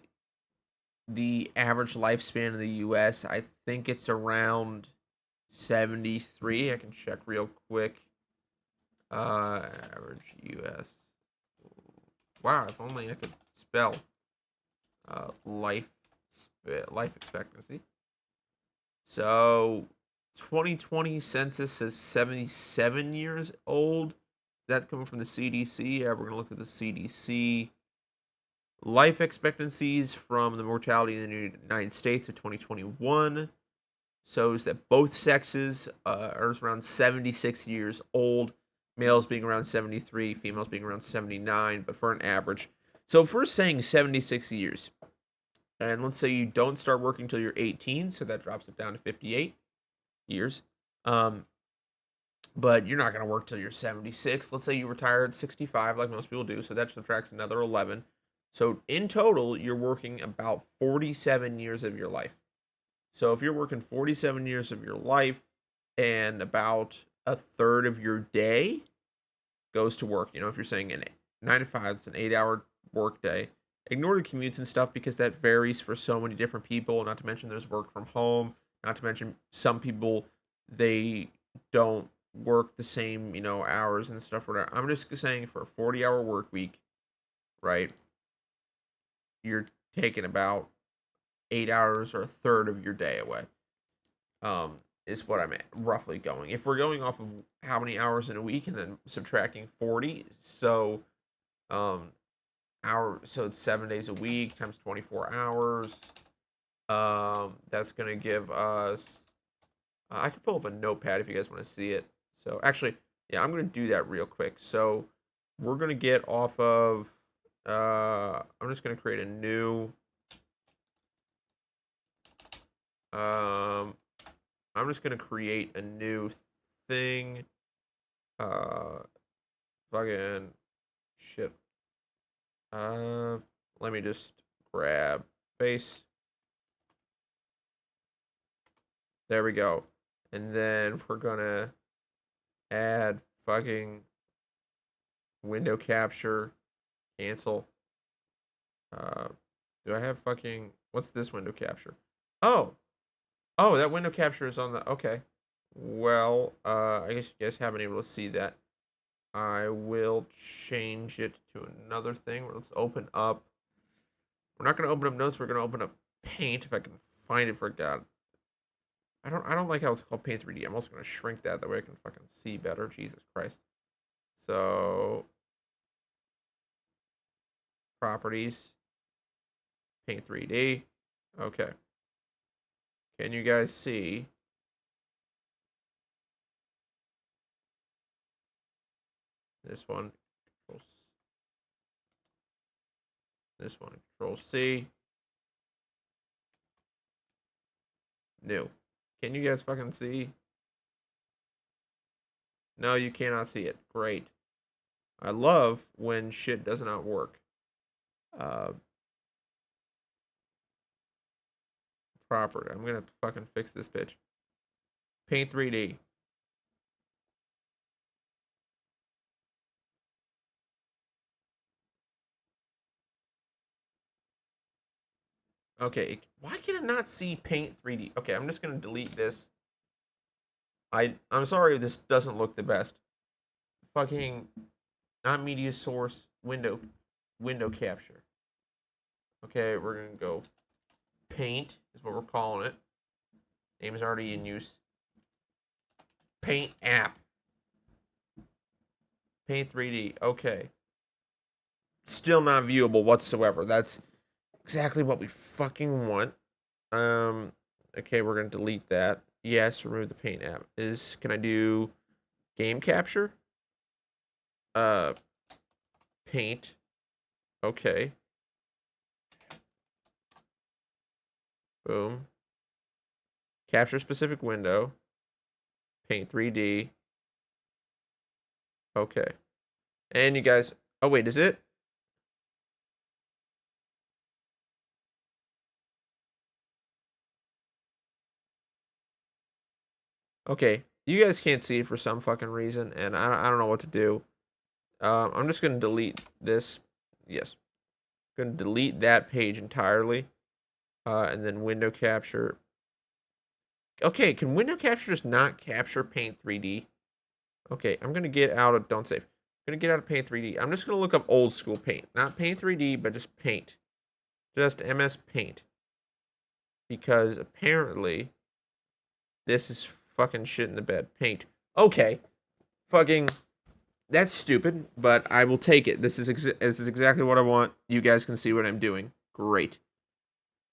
the average lifespan in the US, I think it's around 73. I can check real quick. Average US. Wow, if only I could spell life life expectancy. So 2020 census says 77 years old. That's coming from the CDC. Yeah, we're gonna look at the CDC. Life expectancies from the mortality in the United States of 2021 shows that both sexes are around 76 years old. Males being around 73, females being around 79, but for an average. So if we're saying 76 years, and let's say you don't start working until you're 18, so that drops it down to 58 years. Um, but you're not going to work till you're 76. Let's say you retire at 65, like most people do, so that subtracts another 11. So in total, you're working about 47 years of your life. So if you're working 47 years of your life and about a third of your day goes to work, if you're saying an 9 to 5, it's an 8 hour work day. Ignore the commutes and stuff because that varies for so many different people. Not to mention there's work from home. Not to mention some people, they don't work the same, hours and stuff. Whatever. I'm just saying for a 40-hour work week, right? You're taking about 8 hours or a third of your day away. Is what I'm roughly going. If we're going off of how many hours in a week and then subtracting 40, so so it's 7 days a week times 24 hours. That's gonna give us. I can pull up a notepad if you guys want to see it. So actually, yeah, I'm gonna do that real quick. So we're gonna get off of. I'm just gonna create a new. Um, I'm just gonna create a new thing. Uh, Fucking shit. Uh, Let me just grab face. There we go. And then we're gonna add fucking window capture. Cancel. Uh, do I have fucking what's this window capture? Oh, oh, that window capture is on the okay. Well, I guess you guys haven't been able to see that. I will change it to another thing. Let's open up. We're not gonna open up notes. We're gonna open up Paint if I can find it for God. I don't like how it's called Paint 3D. I'm also gonna shrink that way I can fucking see better. Jesus Christ. So properties, Paint 3D. Okay. Can you guys see? This one, this one, Control C. New. Can you guys fucking see? No, you cannot see it. Great. I love when shit does not work. Uh, Proper. I'm gonna have to fucking fix this bitch. Paint 3D. Okay, why can it not see Paint 3D? Okay, I'm just gonna delete this. I'm sorry if this doesn't look the best. Fucking not media source window capture. Okay, we're gonna go Paint is what we're calling it. Name is already in use. Paint app. Paint 3D. Okay. Still not viewable whatsoever. That's exactly what we fucking want. Okay, we're gonna delete that. Yes, remove the Paint app. Can I do game capture? Uh, Paint. Okay. Boom. Capture specific window. Paint 3D. Okay. And you guys, oh wait, is it? Okay. You guys can't see it for some fucking reason, and I don't know what to do. I'm just gonna delete this. Yes. I'm gonna delete that page entirely. And then window capture. Okay, can window capture just not capture Paint 3D? Okay, I'm gonna get out of don't save. I'm gonna get out of Paint 3D. I'm just gonna look up old school Paint, not Paint 3D, but just Paint, just MS Paint, because apparently this is fucking shit in the bed. Paint. Okay, fucking. That's stupid, but I will take it. This is exactly what I want. You guys can see what I'm doing. Great.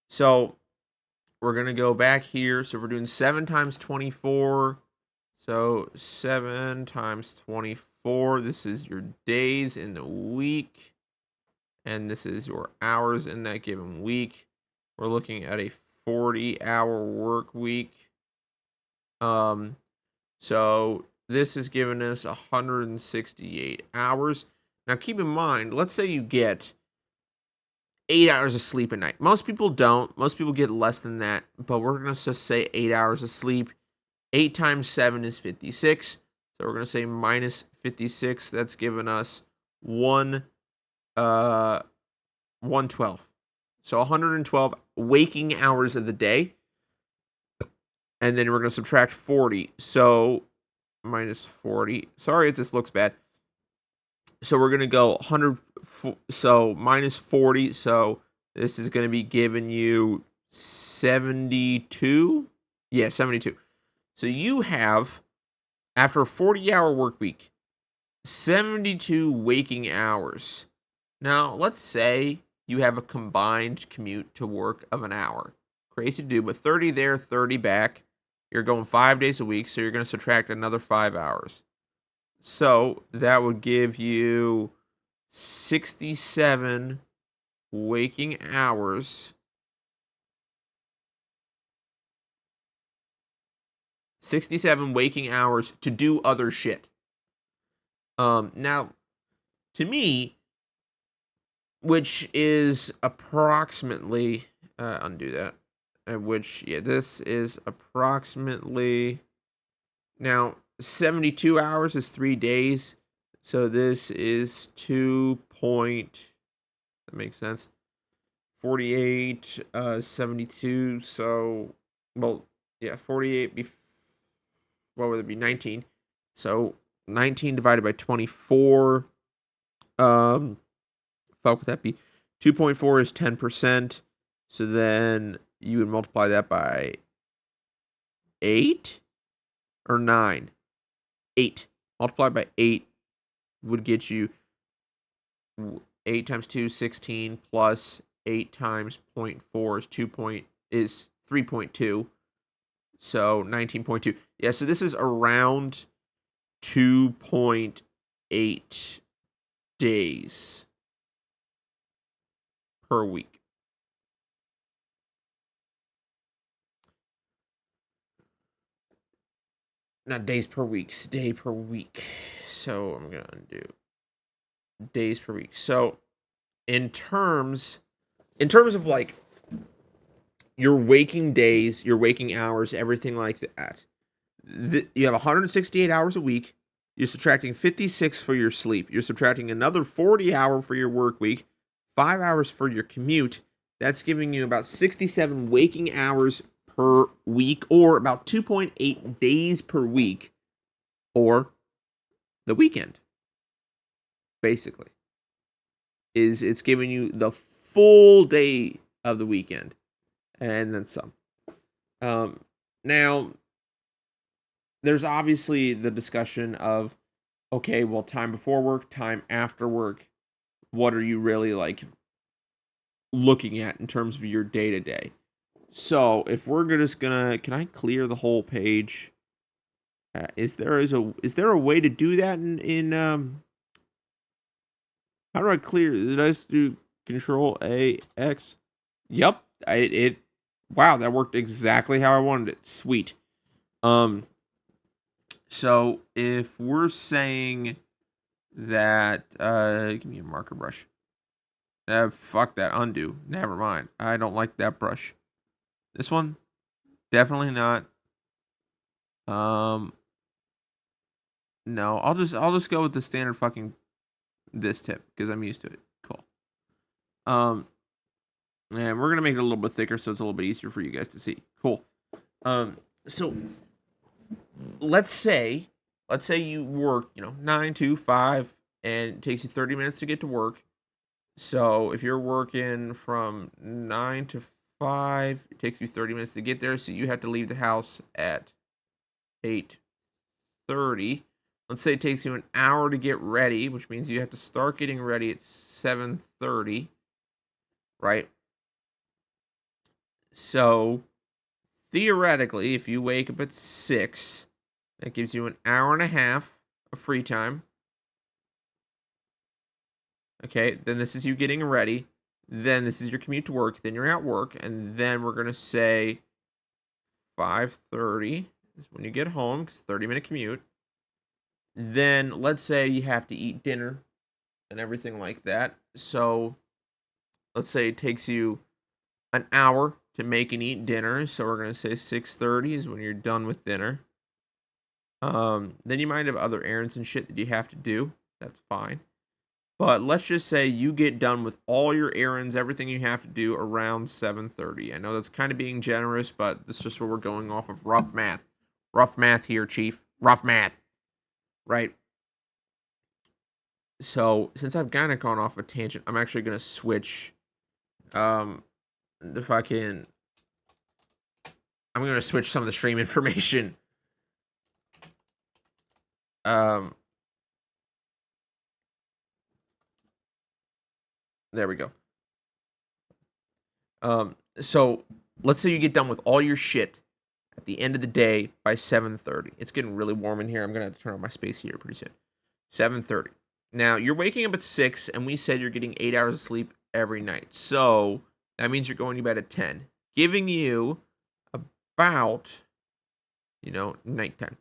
So we're gonna go back here. So we're doing 7 times 24. So 7 times 24. This is your days in the week. And this is your hours in that given week. We're looking at a 40-hour work week. So this is giving us 168 hours. Now keep in mind, let's say you get 8 hours of sleep a night. Most people don't. Most people get less than that, but we're going to just say 8 hours of sleep. 8 times 7 is 56. So we're going to say minus 56. That's giving us 112. So 112 waking hours of the day. And then we're going to subtract 40. So minus 40. Sorry if this looks bad. So we're going to go 100. So minus 40. So this is going to be giving you 72. Yeah, 72. So you have, after a 40-hour work week, 72 waking hours. Now, let's say you have a combined commute to work of an hour. Crazy to do, but 30 there, 30 back. You're going 5 days a week, so you're going to subtract another 5 hours. So that would give you 67 waking hours. 67 waking hours to do other shit. Now, to me, which is approximately, undo that, this is approximately, now, 72 hours is 3 days, so this is 2 point, that makes sense, 48, 72, so, well, yeah, 48, what would it be, 19, so 19 divided by 24, fuck would that be? 2.4 is 10%. So then you would multiply that by 8 or 9? 8. Multiplied by 8 would get you 8 times 2, 16, plus 8 times 0.4 is 3.2. So 19.2. Yeah, so this is around 2.8 days per week. Not days per week, day per week. So I'm gonna undo days per week. So in terms of like your waking days, your waking hours, everything like that, you have 168 hours a week. You're subtracting 56 for your sleep. You're subtracting another 40-hour for your work week, 5 hours for your commute. That's giving you about 67 waking hours per week, or about 2.8 days per week, or the weekend. Basically, it's giving you the full day of the weekend, and then some. Now, there's obviously the discussion of, okay, well, time before work, time after work. What are you really like looking at in terms of your day to day? So if we're just gonna, can I clear the whole page? Is there a way to do that in how do I clear? Did I just do Control A X? Yep, it Wow, that worked exactly how I wanted it. Sweet. Um, so if we're saying that, give me a marker brush. Fuck that. Undo. Never mind. I don't like that brush. This one, definitely not. Um, no, I'll just go with the standard fucking this tip because I'm used to it. Cool. Um, and we're gonna make it a little bit thicker so it's a little bit easier for you guys to see. Cool. So let's say, you work, 9 to 5, and it takes you 30 minutes to get to work. So if you're working from 9 to 5, it takes you 30 minutes to get there. So you have to leave the house at 8:30. Let's say it takes you an hour to get ready, which means you have to start getting ready at 7:30, right? So theoretically, if you wake up at 6, that gives you an hour and a half of free time. Okay, then this is you getting ready. Then this is your commute to work. Then you're at work, and then we're gonna say 5:30 is when you get home, because 30-minute commute. Then let's say you have to eat dinner and everything like that. So let's say it takes you an hour to make and eat dinner. So we're gonna say 6:30 is when you're done with dinner. Then you might have other errands and shit that you have to do. That's fine. But let's just say you get done with all your errands, everything you have to do around 7:30. I know that's kind of being generous, but that's just what we're going off of rough math. Rough math here, chief. Rough math, right? So, since I've kind of gone off a tangent, I'm actually going to switch um if I can I'm going to switch some of the stream information. Um there we go. So let's say you get done with all your shit at the end of the day by 7:30. It's getting really warm in here. I'm gonna turn on my space heater pretty soon. 7:30. Now you're waking up at 6, and we said you're getting 8 hours of sleep every night. So that means you're going to bed at 10, giving you about nighttime.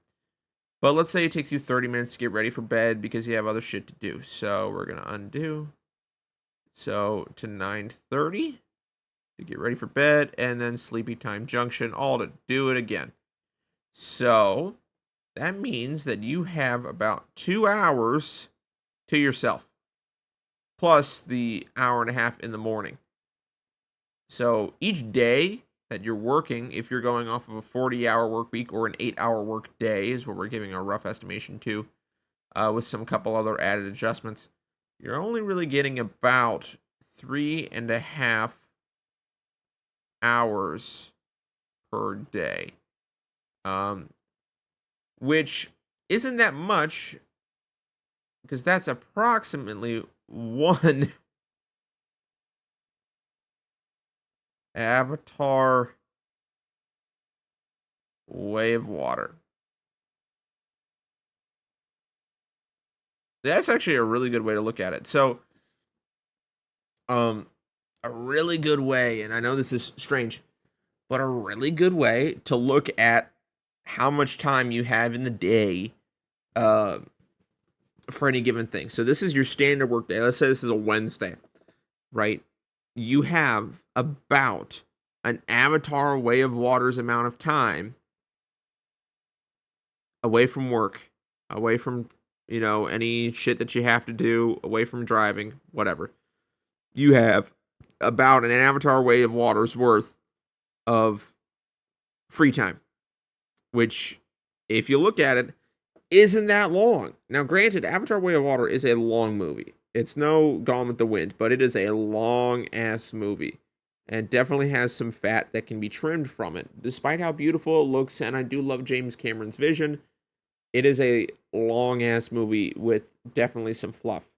But let's say it takes you 30 minutes to get ready for bed because you have other shit to do. So we're gonna undo. So to 9:30 to get ready for bed, and then sleepy time junction, all to do it again. So that means that you have about 2 hours to yourself, plus the hour and a half in the morning. So each day that you're working, if you're going off of a 40-hour work week or an 8-hour work day, is what we're giving a rough estimation to, with some couple other added adjustments, you're only really getting about 3.5 hours per day, which isn't that much because that's approximately one Avatar Way of Water. That's actually a really good way to look at it. So, um, a really good way, and I know this is strange, but a really good way to look at how much time you have in the day, uh, for any given thing. So this is your standard work day. Let's say this is a Wednesday, right? You have about an Avatar Way of Water's amount of time away from work, away from, any shit that you have to do, away from driving, whatever. You have about an Avatar Way of Water's worth of free time, which, if you look at it, isn't that long. Now, granted, Avatar Way of Water is a long movie. It's no Gone with the Wind, but it is a long ass movie and definitely has some fat that can be trimmed from it. Despite how beautiful it looks, and I do love James Cameron's vision, it is a long ass movie with definitely some fluff.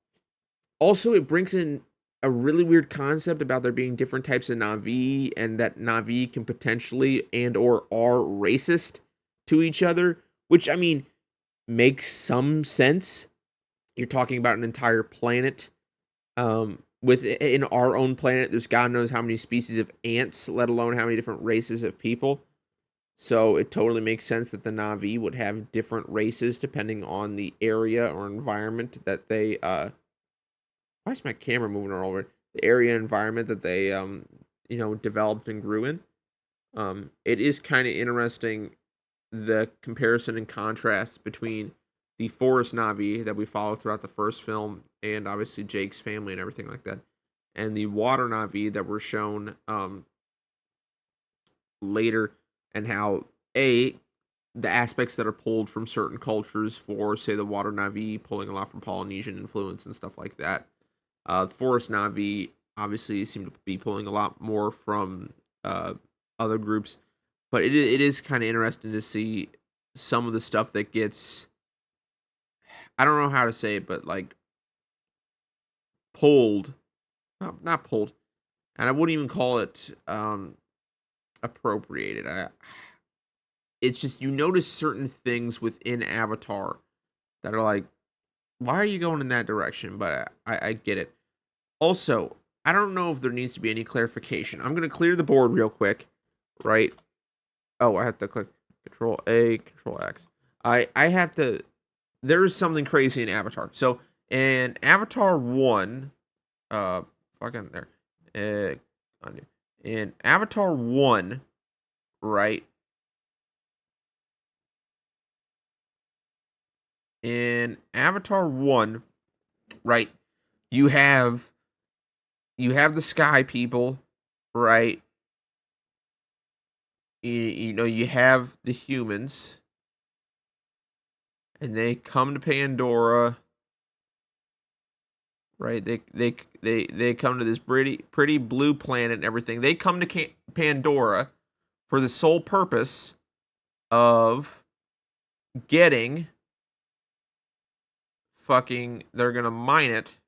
Also, it brings in a really weird concept about there being different types of Na'vi and that Na'vi can potentially and or are racist to each other, which I mean makes some sense. You're talking about an entire planet. within our own planet, there's God knows how many species of ants, let alone how many different races of people. So it totally makes sense that the Na'vi would have different races depending on the area or environment that they why is my camera moving all over? The area environment that they developed and grew in. It is kind of interesting the comparison and contrast between the forest Na'vi that we follow throughout the first film and obviously Jake's family and everything like that, and the water Na'vi that were shown later, and how a the aspects that are pulled from certain cultures for, say, the water Na'vi pulling a lot from Polynesian influence and stuff like that. The forest Na'vi obviously seem to be pulling a lot more from other groups, but it is kind of interesting to see some of the stuff that gets, I don't know how to say it, but like pulled, not pulled, and I wouldn't even call it appropriated. It's just you notice certain things within Avatar that are like, why are you going in that direction? But I get it. Also, I don't know if there needs to be any clarification. I'm gonna clear the board real quick, right? Oh, I have to click Control A, Control X. I have to. There is something crazy in Avatar. So in Avatar 1, uh, fucking there, in Avatar 1, right? In Avatar 1, right? You have you have the sky people, right? You have the humans, and they come to Pandora, right? They come to this pretty blue planet and everything. They come to Pandora for the sole purpose of getting fucking. They're gonna mine it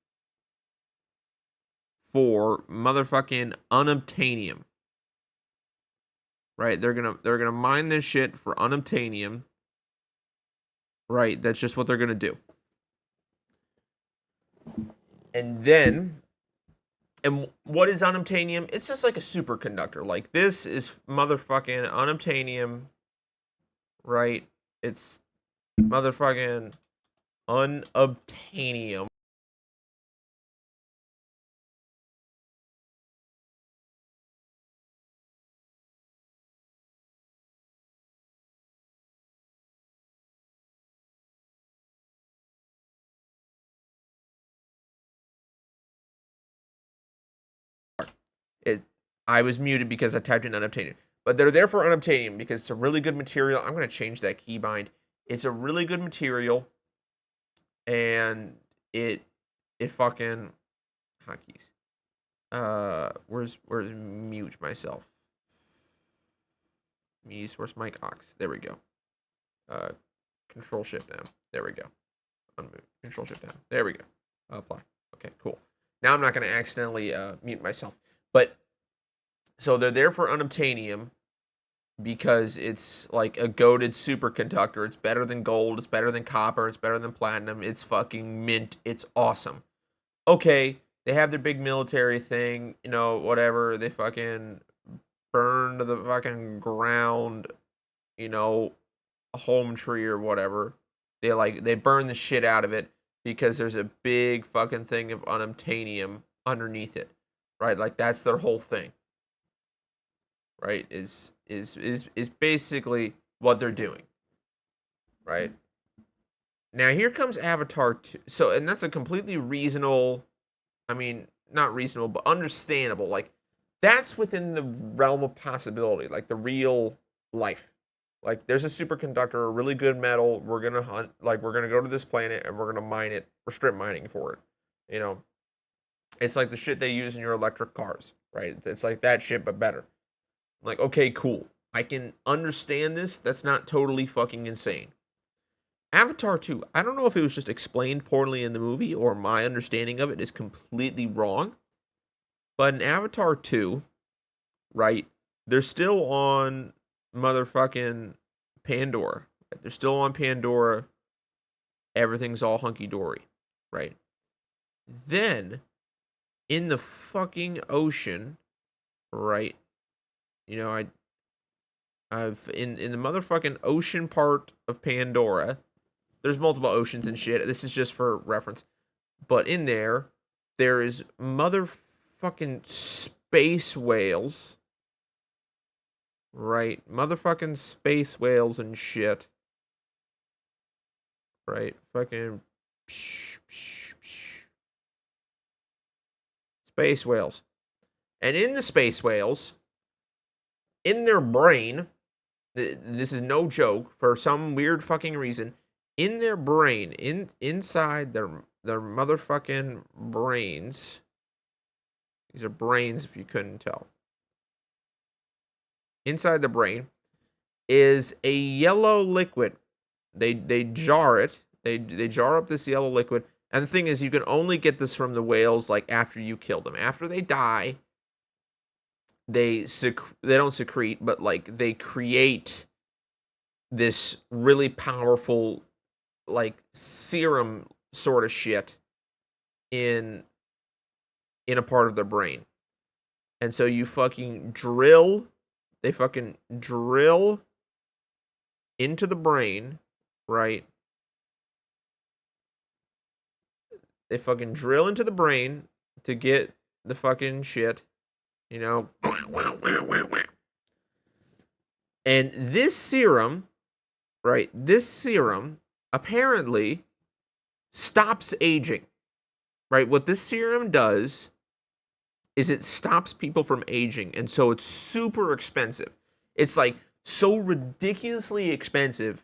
for motherfucking unobtainium, right? They're gonna mine this shit for unobtainium, right? That's just what they're gonna do. And then, and what is unobtainium? It's just like a superconductor. Like, this is motherfucking unobtainium, right? It's motherfucking unobtainium. It, I was muted because I typed in unobtainium. But they're there for unobtainium because it's a really good material. I'm going to change that keybind. It's a really good material, and it fucking hotkeys. Where's mute myself? Media source mic aux. There we go. Uh, Control Shift down. There we go. Unmute. Control Shift down. There we go. Apply. Okay, cool. Now I'm not going to accidentally mute myself. But so they're there for unobtainium because it's like a goated superconductor. It's better than gold. It's better than copper. It's better than platinum. It's fucking mint. It's awesome. Okay, they have their big military thing. Whatever. They fucking burn to the fucking ground. A home tree or whatever. They burn the shit out of it because there's a big fucking thing of unobtainium underneath it, right? Like, that's their whole thing, right? Is basically what they're doing, right? Now here comes Avatar 2. So, and that's a completely reasonable, I mean, not reasonable, but understandable. Like, that's within the realm of possibility, like the real life. Like, there's a superconductor, a really good metal. We're gonna hunt, like, we're gonna go to this planet and we're gonna mine it. We're strip mining for it. You know, it's like the shit they use in your electric cars, right? It's like that shit, but better. Like, okay, cool. I can understand this. That's not totally fucking insane. Avatar 2, I don't know if it was just explained poorly in the movie or my understanding of it is completely wrong. But in Avatar 2, right, they're still on motherfucking Pandora. They're still on Pandora. Everything's all hunky dory, right? Then in the fucking ocean, right? You know, I've in the motherfucking ocean part of Pandora. There's multiple oceans and shit. This is just for reference. But in there is motherfucking space whales, right? Motherfucking space whales and shit, right? Fucking space whales. And in the space whales, in their brain, this is no joke, for some weird fucking reason, in their brain, inside their motherfucking brains, these are brains if you couldn't tell. Inside the brain is a yellow liquid. They jar it. They jar up this yellow liquid. And the thing is, you can only get this from the whales like after you kill them. After they die, they don't secrete, but like they create this really powerful like serum sort of shit in in a part of their brain. And so you fucking drill, they fucking drill into the brain, right? They fucking drill into the brain to get the fucking shit, you know. And this serum, right? This serum apparently stops aging, right? What this serum does is it stops people from aging. And so it's super expensive. It's like so ridiculously expensive,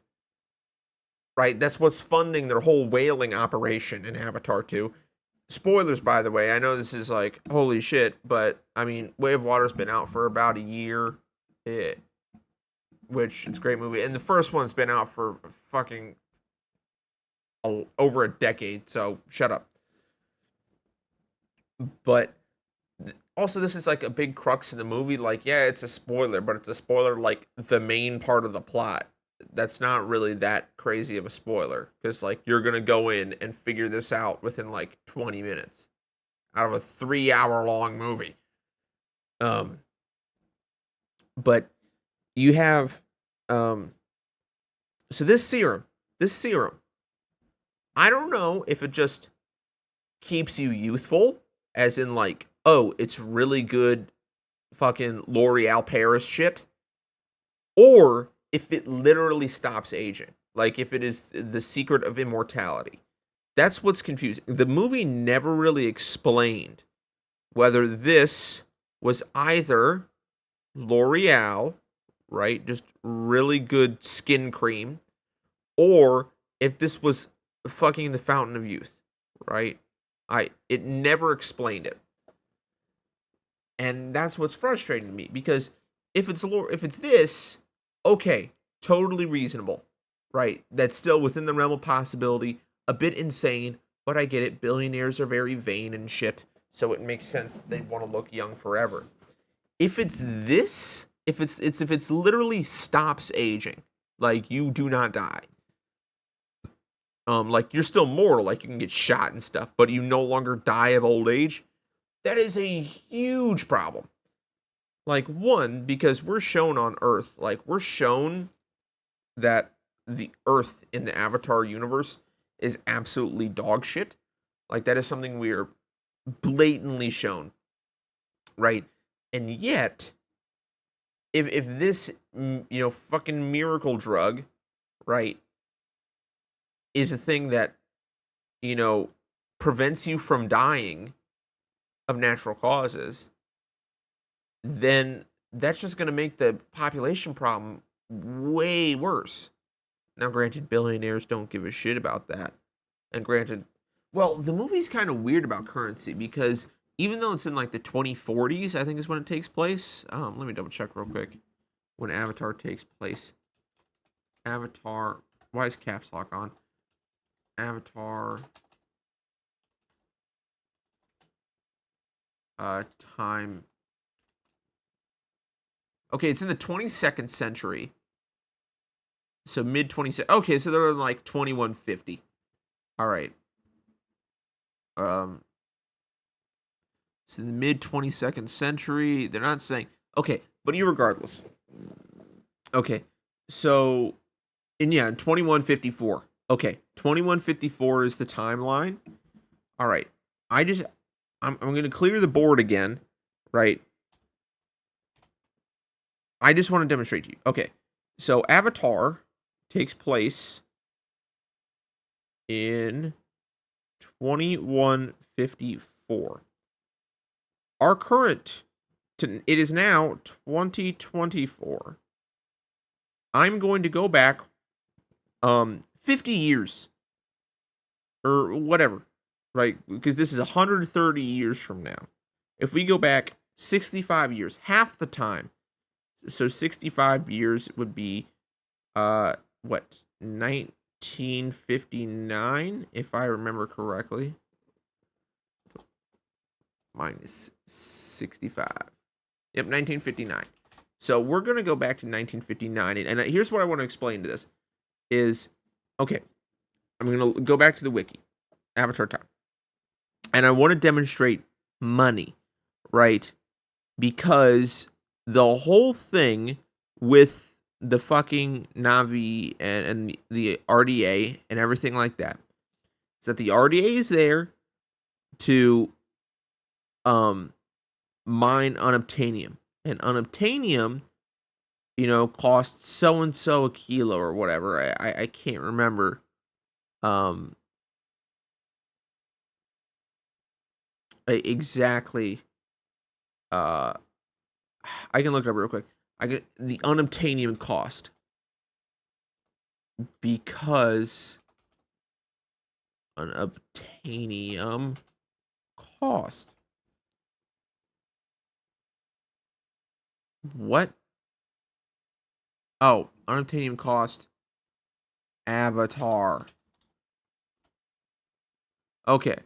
right? That's what's funding their whole whaling operation in Avatar 2. Spoilers, by the way. I know this is like, holy shit, but I mean, Way of Water's been out for about a year, which it's a great movie. And the first one's been out for fucking over a decade, so shut up. But also, this is like a big crux in the movie. Like, yeah, it's a spoiler, but it's a spoiler like the main part of the plot. That's not really that crazy of a spoiler because like you're gonna go in and figure this out within like 20 minutes out of a 3 hour long movie. Um, but you have so this serum, I don't know if it just keeps you youthful, as in like, oh, it's really good fucking L'Oreal Paris shit, or if it literally stops aging. Like if it is the secret of immortality. That's what's confusing. The movie never really explained whether this was either L'Oreal, right? Just really good skin cream, or if this was fucking the fountain of youth, right? It never explained it. And that's what's frustrating to me because if it's this, okay, totally reasonable, right? That's still within the realm of possibility, a bit insane, but I get it. Billionaires are very vain and shit, so it makes sense that they want to look young forever. If it's this, if it's literally stops aging, like you do not die. Like you're still mortal, like you can get shot and stuff, but you no longer die of old age. That is a huge problem. Like one, because we're shown on Earth, like we're shown that the Earth in the Avatar universe is absolutely dog shit. Like that is something we're blatantly shown, right? And yet, if this fucking miracle drug, right, is a thing that you know prevents you from dying of natural causes, then that's just going to make the population problem way worse. Now, granted, billionaires don't give a shit about that. And granted, well, the movie's kind of weird about currency because even though it's in like the 2040s, I think is when it takes place. Let me double check real quick when Avatar takes place. Avatar, why is caps lock on? Avatar, time. Okay, it's in the 22nd century. So mid 20. Okay, so they're in like 2150. All right. Um It's in the mid 22nd century. They're not saying okay, but irregardless. Okay, so and yeah, 2154. Okay, 2154 is the timeline. All right, I'm gonna clear the board again, right? I just want to demonstrate to you. Okay, so Avatar takes place in 2154. Our current, it is now 2024. I'm going to go back 50 years or whatever, right? Because this is 130 years from now. If we go back 65 years, half the time. So 65 years would be what? 1959 if I remember correctly. Minus 65. Yep, 1959. So we're going to go back to 1959 and here's what I want to explain to this is okay, I'm going to go back to the wiki, Avatar time. And I want to demonstrate money, right? Because the whole thing with the fucking Navi and the RDA and everything like that is that the RDA is there to mine unobtainium. And unobtainium, costs so and so a kilo or whatever. I can't remember. Exactly. Uh, I can look it up real quick. I get the unobtainium cost because unobtainium cost. What? Oh, unobtainium cost. Avatar. Okay.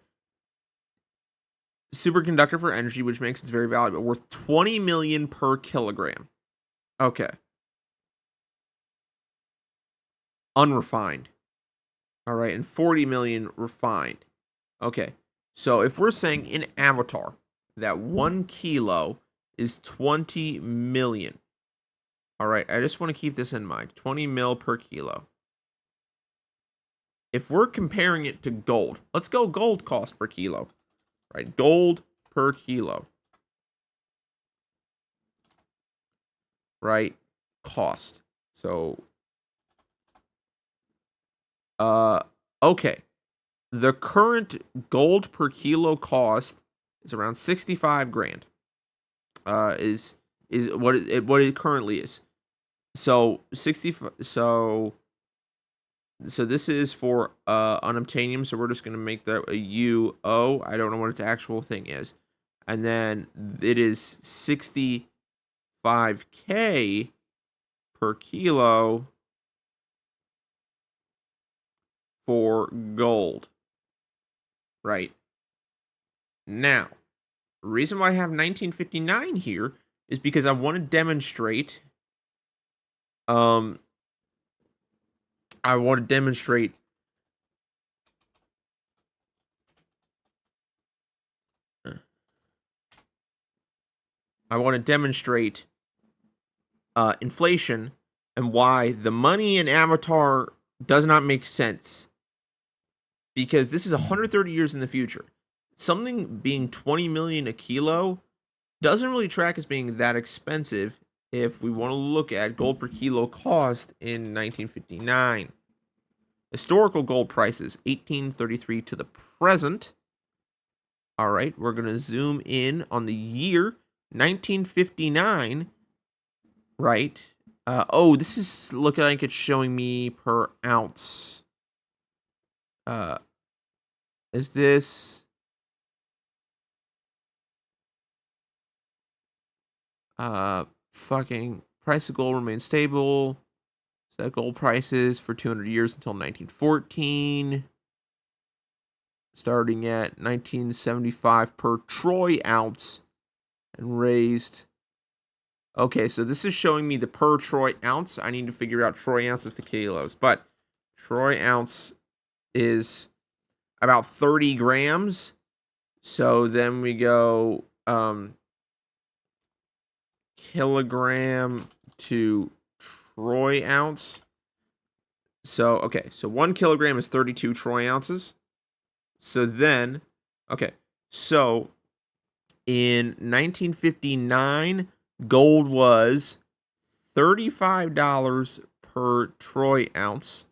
Superconductor for energy, which makes it very valuable, worth 20 million per kilogram. Okay. Unrefined. All right, and 40 million refined. Okay. So if we're saying in Avatar that 1 kilo is 20 million. All right, I just want to keep this in mind. 20 mil per kilo. If we're comparing it to gold, let's go gold cost per kilo. Right? Gold per kilo. Right? Cost. So okay. The current gold per kilo cost is around 65 grand. Is what it currently is. So 60 so this is for unobtainium, so we're just going to make that a UO. I don't know what its actual thing is. And then it is 65K per kilo for gold. Right. Now, the reason why I have 1959 here is because I want to demonstrate I want to demonstrate inflation and why the money in Avatar does not make sense. Because this is 130 years in the future. Something being 20 million a kilo doesn't really track as being that expensive if we want to look at gold per kilo cost in 1959. Historical gold prices, 1833 to the present. All right, we're going to zoom in on the year 1959, right? This is looking like it's showing me per ounce. Is this fucking price of gold remains stable. Set gold prices for 200 years until 1914. Starting at 1975 per troy ounce and raised. Okay, so this is showing me the per troy ounce. I need to figure out troy ounces to kilos, but troy ounce is about 30 grams. So then we go kilogram to troy ounce. So, okay, so 1 kilogram is 32 troy ounces. So then, okay, so in 1959, gold was $35 per troy ounce,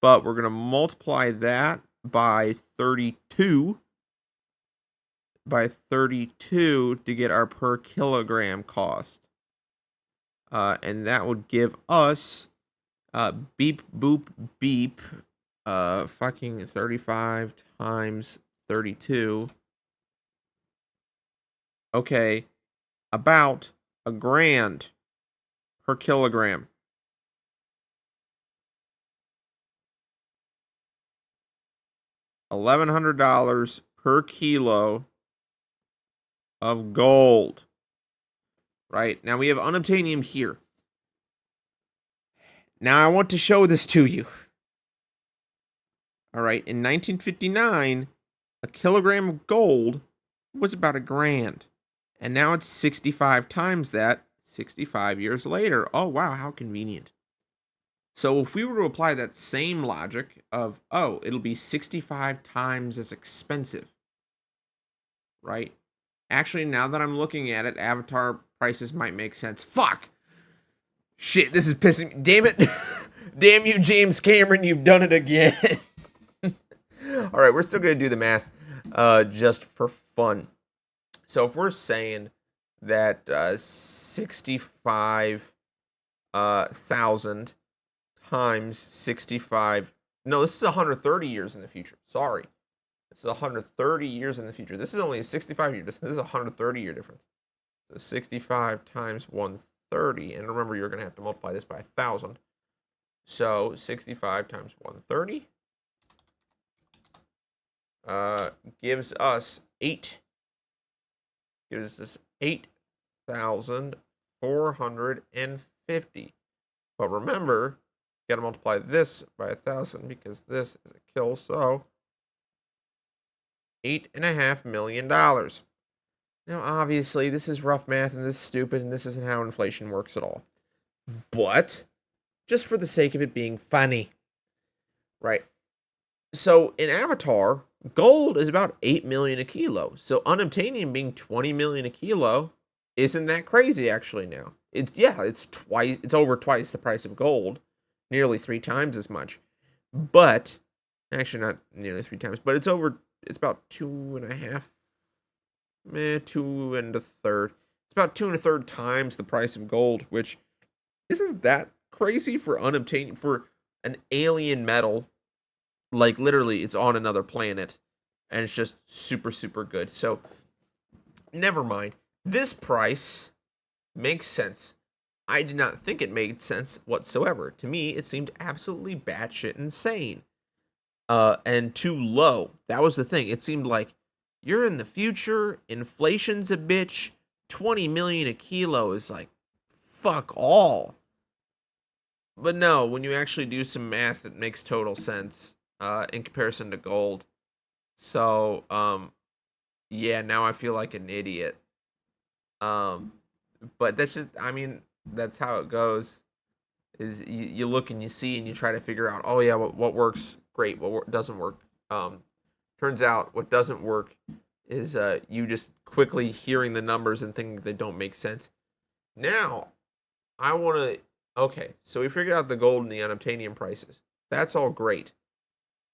but we're going to multiply that by 32 to get our per kilogram cost. And that would give us beep boop beep fucking 35 times 32. Okay, about $1,000 per kilogram. $1,100 per kilo of gold. Right? Now we have unobtainium here. Now I want to show this to you. All right, in 1959, a kilogram of gold was about $1,000. And now it's 65 times that 65 years later. Oh, wow, how convenient. So if we were to apply that same logic of, oh, it'll be 65 times as expensive, right? Actually, now that I'm looking at it, Avatar prices might make sense. Fuck! Shit, this is pissing me. Damn it. Damn you, James Cameron, you've done it again. All right, we're still going to do the math just for fun. So if we're saying that 65,000 times 65, no, this is 130 years in the future. Sorry. This is 130 years in the future. This is only a 65 year. This is a 130 year difference. So 65 times 130, and remember you're going to have to multiply this by 1,000. So 65 times 130 gives us 8,450. But remember, you got to multiply this by 1,000 because this is a kill. So $8.5 million. Now, obviously, this is rough math and this is stupid and this isn't how inflation works at all. But just for the sake of it being funny, right? So in Avatar, gold is about 8 million a kilo. So unobtainium being 20 million a kilo isn't that crazy actually now. It's over twice the price of gold, nearly 3 times as much. But actually not nearly 3 times, but it's about 2.5, 2 and a third. It's about 2 1/3 times the price of gold, which isn't that crazy for unobtainium, for an alien metal. Like literally it's on another planet and it's just super super good. So never mind. This price makes sense. I did not think it made sense whatsoever. To me, it seemed absolutely batshit insane. And too low. That was the thing. It seemed like you're in the future, inflation's a bitch, 20 million a kilo is like fuck all. But no, when you actually do some math, it makes total sense in comparison to gold. So, yeah, now I feel like an idiot. Um, but that's just, I mean, that's how it goes. Is you look and you see and you try to figure out, oh yeah, what works great, what doesn't work. Turns out what doesn't work is you just quickly hearing the numbers and thinking they don't make sense. Now, I want to. Okay, so we figured out the gold and the unobtainium prices. That's all great.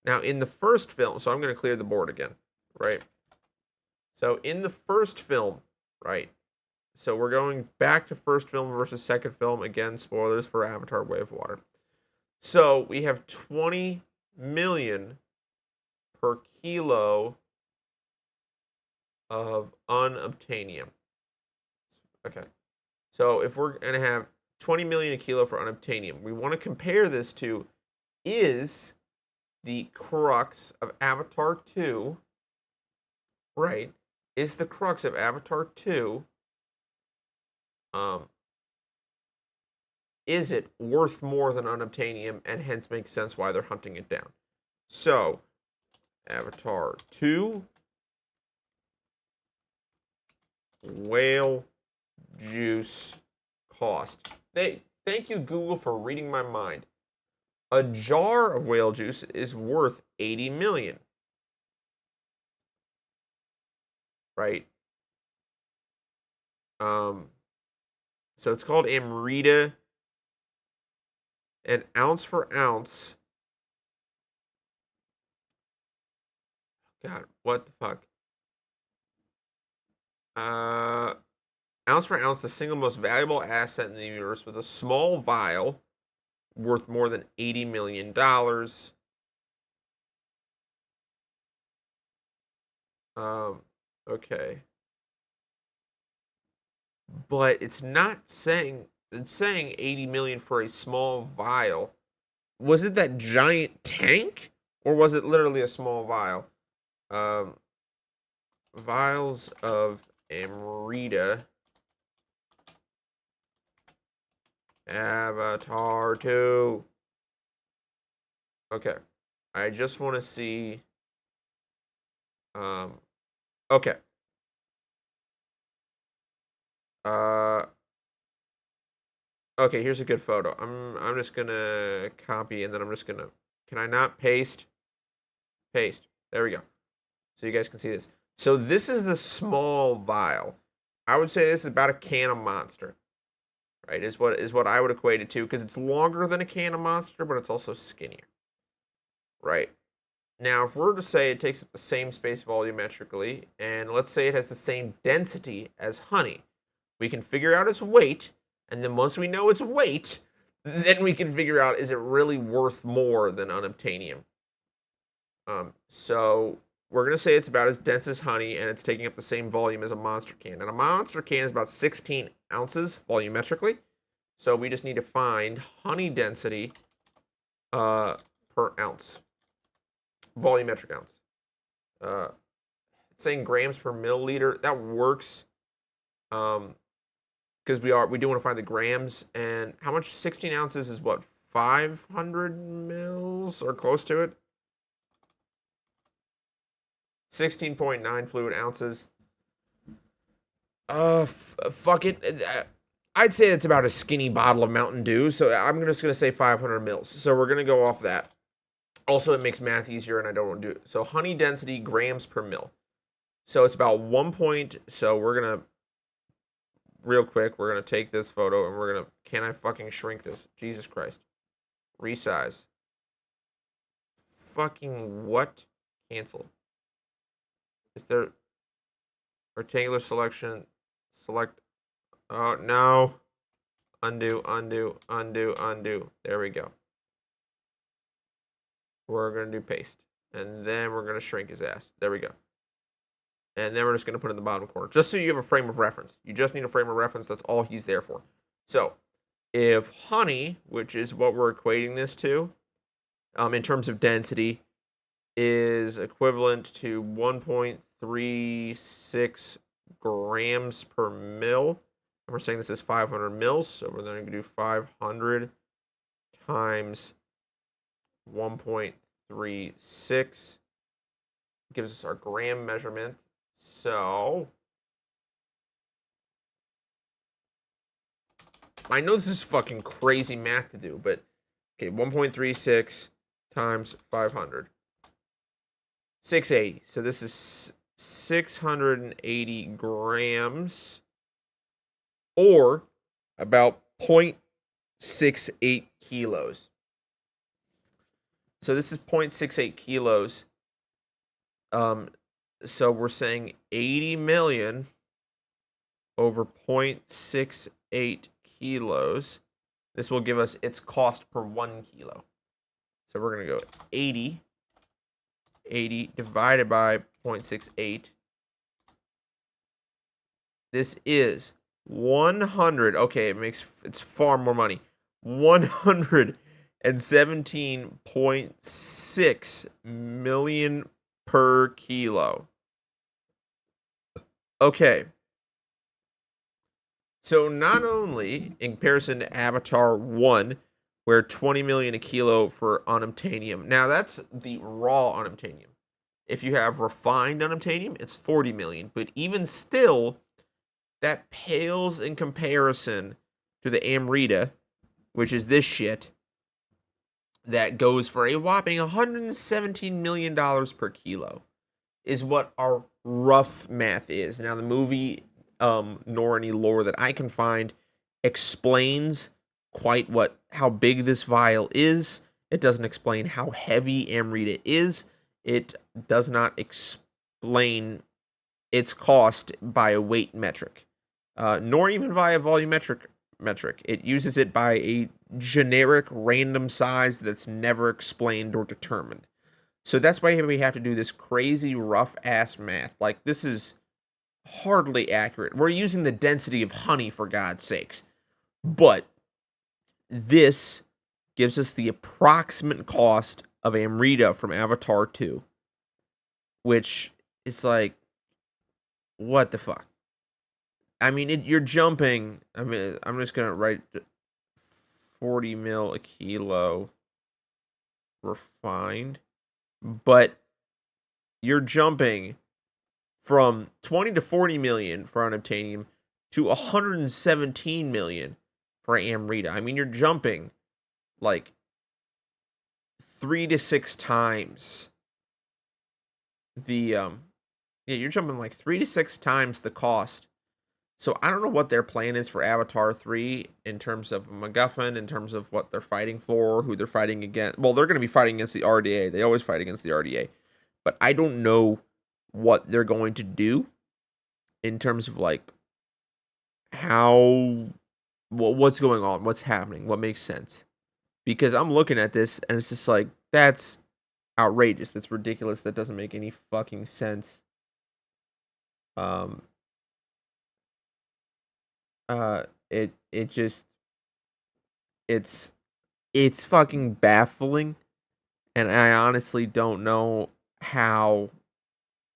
Now, in the first film, so I'm going to clear the board again, right? So in the first film, right? So we're going back to first film versus second film. Again, spoilers for Avatar: Way of Water. So we have 20 million per kilo of unobtainium. Okay. So if we're going to have 20 million a kilo for unobtainium, we want to compare this to, is the crux of Avatar 2, right? Is the crux of Avatar 2, is it worth more than unobtainium, and hence makes sense why they're hunting it down? So, Avatar 2 whale juice cost? Thank you, Google, for reading my mind. A jar of whale juice is worth 80 million, right? Um, so it's called Amrita. An ounce for ounce. God, what the fuck? Uh, Ounce for ounce, the single most valuable asset in the universe, with a small vial worth more than $80 million. Um, okay, but it's not saying it's saying 80 million for a small vial. Was it that giant tank, or was it literally a small vial? Um, Vials of Amrita Avatar 2. Okay. I just want to see. Um, okay. Uh, okay, here's a good photo. I'm just gonna copy and then I'm just gonna. Can I not paste? Paste. There we go. So you guys can see this. So this is the small vial. I would say this is about a can of Monster, right? Is what I would equate it to because it's longer than a can of Monster, but it's also skinnier, right? Now, if we're to say it takes up the same space volumetrically, and let's say it has the same density as honey, we can figure out its weight, and then once we know its weight, then we can figure out is it really worth more than unobtainium. So we're gonna say it's about as dense as honey, and it's taking up the same volume as a monster can. And a monster can is about 16 ounces volumetrically. So we just need to find honey density per ounce, volumetric ounce. Uh, it's saying grams per milliliter. That works. Because we do want to find the grams, and how much 16 ounces is what, 500 mils or close to it. 16.9 fluid ounces. Fuck it. I'd say it's about a skinny bottle of Mountain Dew, so I'm just gonna say 500 mils. So we're gonna go off that. Also, it makes math easier, and I don't want to do it. So honey density grams per mil. So it's about 1 point. So we're gonna real quick. We're gonna take this photo, and we're gonna. Can I fucking shrink this? Jesus Christ. Resize. Fucking what? Cancel. Is there rectangular selection? Select. Oh no. Undo, undo, undo, undo. There we go. We're gonna do paste. And then we're gonna shrink his ass. There we go. And then we're just gonna put it in the bottom corner. Just so you have a frame of reference. You just need a frame of reference. That's all he's there for. So if honey, which is what we're equating this to, in terms of density, is equivalent to 1.36 grams per mil. And we're saying this is 500 mils, so we're then going to do 500 times 1.36. Gives us our gram measurement. So I know this is fucking crazy math to do, but okay, 1.36 times 500. 680. So this is 680 grams, or about 0.68 kilos. So this is 0.68 kilos. So we're saying 80 million over 0.68 kilos. This will give us its cost per 1 kilo. So we're going to go 80 divided by 0.68. This is 100. Okay, it's far more money. 117.6 million per kilo. Okay. So not only in comparison to Avatar 1, where 20 million a kilo for unobtainium. Now that's the raw unobtainium. If you have refined unobtainium, it's 40 million. But even still, that pales in comparison to the Amrita, which is this shit that goes for a whopping $117 million per kilo, is what our rough math is. Now, the movie, nor any lore that I can find, explains quite how big this vial is. It doesn't explain how heavy Amrita is. It does not explain its cost by a weight metric, nor even via volumetric metric. It uses it by a generic random size that's never explained or determined. So that's why we have to do this crazy rough ass math. Like, this is hardly accurate. We're using the density of honey, for God's sakes. But this gives us the approximate cost of Amrita from Avatar 2, which is like, what the fuck? I mean, you're jumping. I mean, I'm just going to write 40 mil a kilo refined, but you're jumping from 20 to 40 million for unobtainium to 117 million for Amrita. I mean, you're jumping like 3 to 6 times the yeah, you're jumping like 3 to 6 times the cost. So I don't know what their plan is for Avatar 3 in terms of McGuffin, in terms of what they're fighting for, who they're fighting against. Well, they're going to be fighting against the RDA. They always fight against the RDA. But I don't know what they're going to do in terms of like how what's going on, what's happening, what makes sense. Because I'm looking at this and it's just like, that's outrageous. That's ridiculous. That doesn't make any fucking sense. Um it just it's it's fucking baffling, and I honestly don't know how.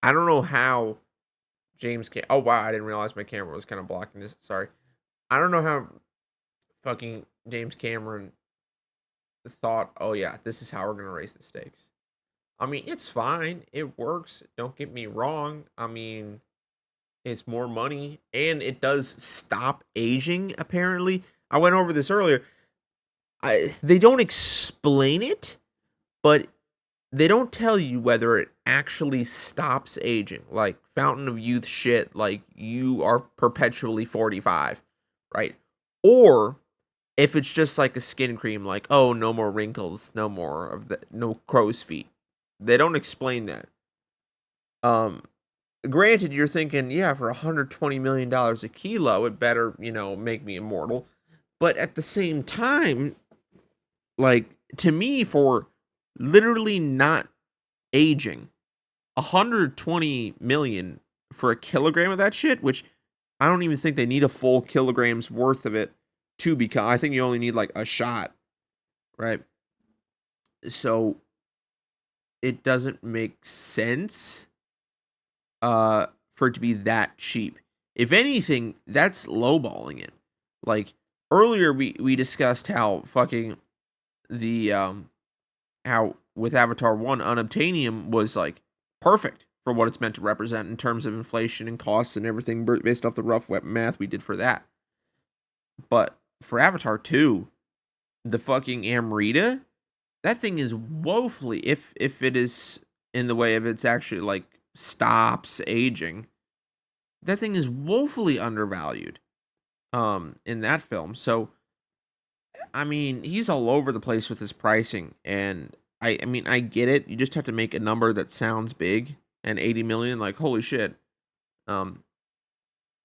I don't know how oh wow, I didn't realize my camera was kind of blocking this. Sorry. I don't know how fucking James Cameron thought, "Oh yeah, this is how we're going to raise the stakes." I mean, it's fine. It works. Don't get me wrong. I mean, it's more money and it does stop aging apparently. I went over this earlier. They don't explain it, but they don't tell you whether it actually stops aging. Like Fountain of Youth shit, like you are perpetually 45, right? Or if it's just like a skin cream, like, oh, no more wrinkles, no more of the no crow's feet. They don't explain that. Um Granted, you're thinking, yeah, for $120 million a kilo, it better, make me immortal. But at the same time, like, to me, for literally not aging, 120 million for a kilogram of that shit, which I don't even think they need a full kilogram's worth of it to become. I think you only need like a shot, right? So it doesn't make sense for it to be that cheap. If anything, that's lowballing it. Like earlier we discussed how fucking the how with Avatar 1 unobtainium was like perfect for what it's meant to represent in terms of inflation and costs and everything based off the rough web math we did for that. But for Avatar 2, the fucking Amrita, that thing is woefully, if it is in the way of it's actually like stops aging, that thing is woefully undervalued in that film. So I mean, he's all over the place with his pricing, and I mean, I get it. You just have to make a number that sounds big, and 80 million, like holy shit. Um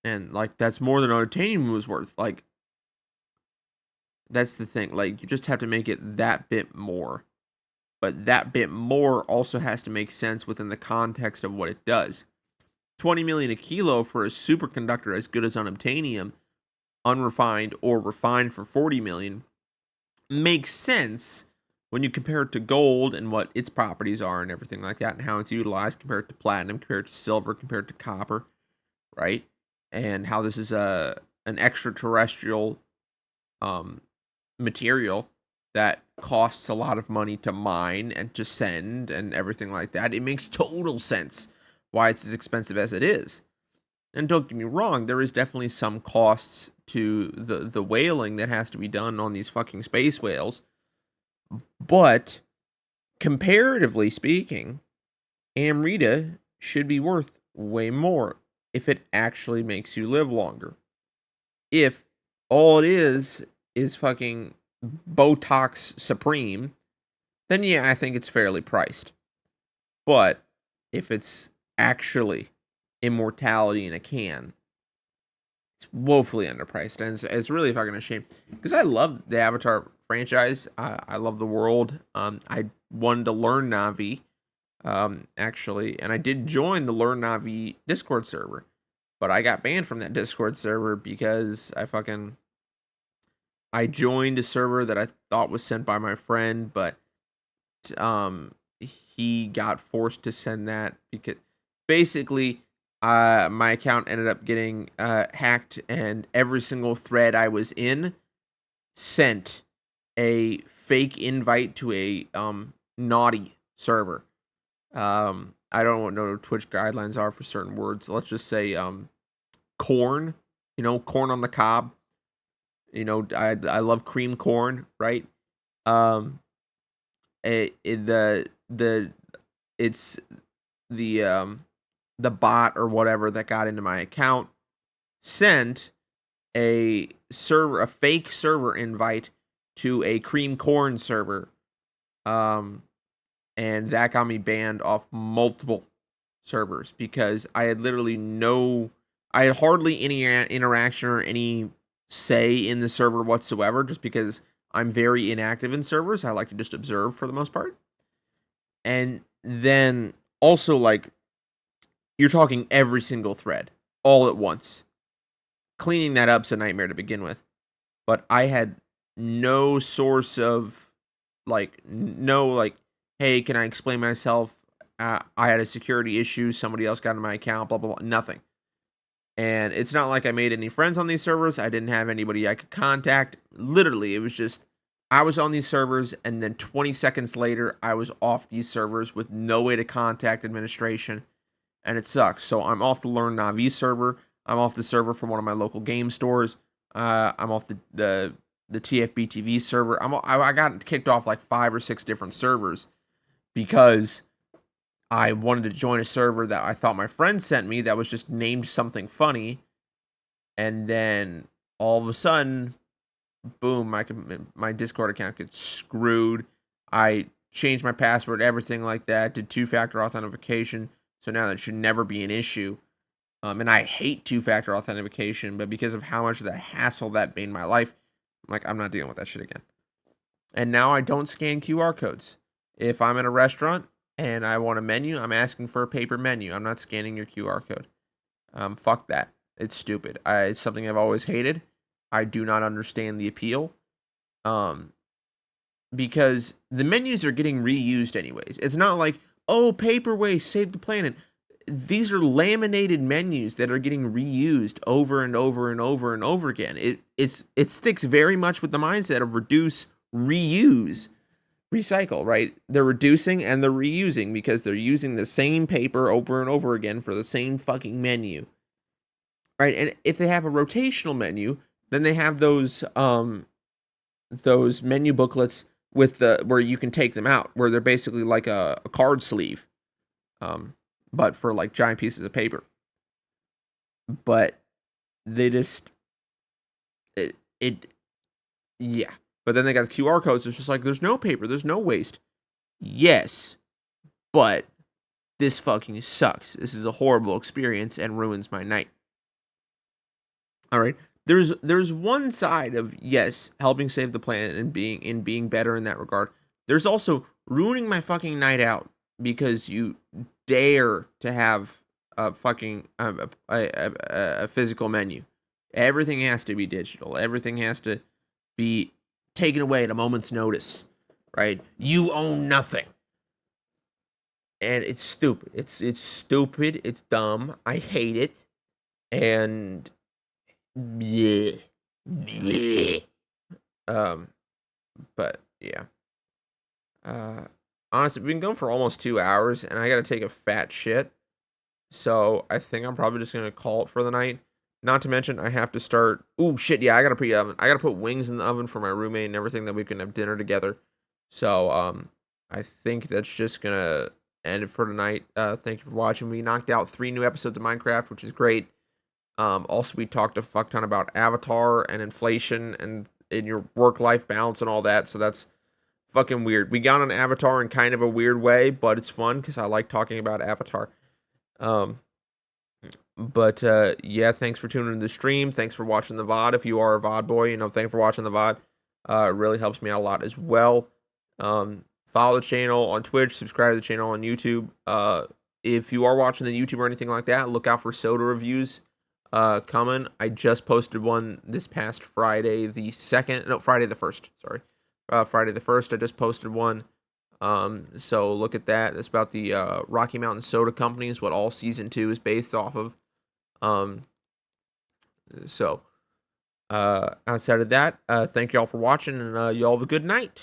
and like that's more than Unobtainium was worth. Like that's the thing. Like you just have to make it that bit more. But that bit more also has to make sense within the context of what it does. 20 million a kilo for a superconductor as good as unobtainium, unrefined or refined for 40 million, makes sense when you compare it to gold and what its properties are and everything like that, and how it's utilized compared to platinum, compared to silver, compared to copper, right? And how this is an extraterrestrial material that costs a lot of money to mine and to send and everything like that. It makes total sense why it's as expensive as it is. And don't get me wrong, there is definitely some costs to the whaling that has to be done on these fucking space whales. But comparatively speaking, Amrita should be worth way more if it actually makes you live longer. If all it is fucking Botox Supreme, then yeah, I think it's fairly priced. But if it's actually immortality in a can, it's woefully underpriced, and it's really fucking a shame because I love the Avatar franchise. I love the world. I wanted to learn Navi, actually, and I did join the Learn Navi Discord server, but I got banned from that Discord server because I joined a server that I thought was sent by my friend, but he got forced to send that because basically my account ended up getting hacked, and every single thread I was in sent a fake invite to a naughty server. I don't know what Twitch guidelines are for certain words. Let's just say corn, corn on the cob. I love cream corn, right? Um the it's the bot or whatever that got into my account sent a fake server invite to a cream corn server, and that got me banned off multiple servers because I had hardly any interaction or any say in the server whatsoever, just because I'm very inactive in servers. I like to just observe for the most part. And then also, like, you're talking every single thread all at once. Cleaning that up's a nightmare to begin with. But I had no source of, like, hey, can I explain myself? I had a security issue. Somebody else got into my account, blah, blah, blah. Nothing. And it's not like I made any friends on these servers. I didn't have anybody I could contact. Literally, it was just I was on these servers, and then 20 seconds later, I was off these servers with no way to contact administration, and it sucks. So I'm off the Learn Navi server. I'm off the server from one of my local game stores. I'm off the TFB TV server. I got kicked off like 5 or 6 different servers because I wanted to join a server that I thought my friend sent me that was just named something funny, and then all of a sudden, boom, my Discord account gets screwed. I changed my password, everything like that, did two-factor authentication, so now that should never be an issue. And I hate two-factor authentication, but because of how much of the hassle that made my life, I'm not dealing with that shit again. And now I don't scan QR codes. If I'm in a restaurant and I want a menu, I'm asking for a paper menu. I'm not scanning your QR code. Fuck that. It's stupid. It's something I've always hated. I do not understand the appeal. Because the menus are getting reused anyways. It's not like, oh, paper waste, save the planet. These are laminated menus that are getting reused over and over and over and over again. It sticks very much with the mindset of reduce, reuse, recycle, right? They're reducing and they're reusing because they're using the same paper over and over again for the same fucking menu. Right? And if they have a rotational menu, then they have those menu booklets with the where you can take them out, where they're basically like a card sleeve. But for like giant pieces of paper. But they just it yeah. But then they got the QR codes. It's just like there's no paper, there's no waste. Yes, but this fucking sucks. This is a horrible experience and ruins my night. All right. There's one side of, yes, helping save the planet and being better in that regard. There's also ruining my fucking night out because you dare to have a fucking a physical menu. Everything has to be digital. Everything has to be taken away at a moment's notice, right? You own nothing. And it's stupid. It's stupid. It's dumb. I hate it. And bleh, bleh. Um, but yeah. Uh, Honestly, we've been going for almost 2 hours, and I gotta take a fat shit. So I think I'm probably just gonna call it for the night. Not to mention I have to start. Ooh, shit! Yeah, I gotta put oven. I gotta put wings in the oven for my roommate and everything that we can have dinner together. So I think that's just gonna end it for tonight. Thank you for watching. We knocked out 3 new episodes of Minecraft, which is great. Also, we talked a fuck ton about Avatar and inflation and in your work life balance and all that. So that's fucking weird. We got on Avatar in kind of a weird way, but it's fun because I like talking about Avatar. Um, but yeah, thanks for tuning in the stream. Thanks for watching the VOD. If you are a VOD boy, thanks for watching the VOD. It really helps me out a lot as well. Follow the channel on Twitch, subscribe to the channel on YouTube. If you are watching the YouTube or anything like that, look out for soda reviews coming. I just posted one this past Friday the 2nd. No, Friday the 1st. Sorry. Friday the 1st. I just posted one. So look at that. It's about the Rocky Mountain Soda Company, is what all season 2 is based off of. Um, so outside of that, thank y'all for watching, and y'all have a good night.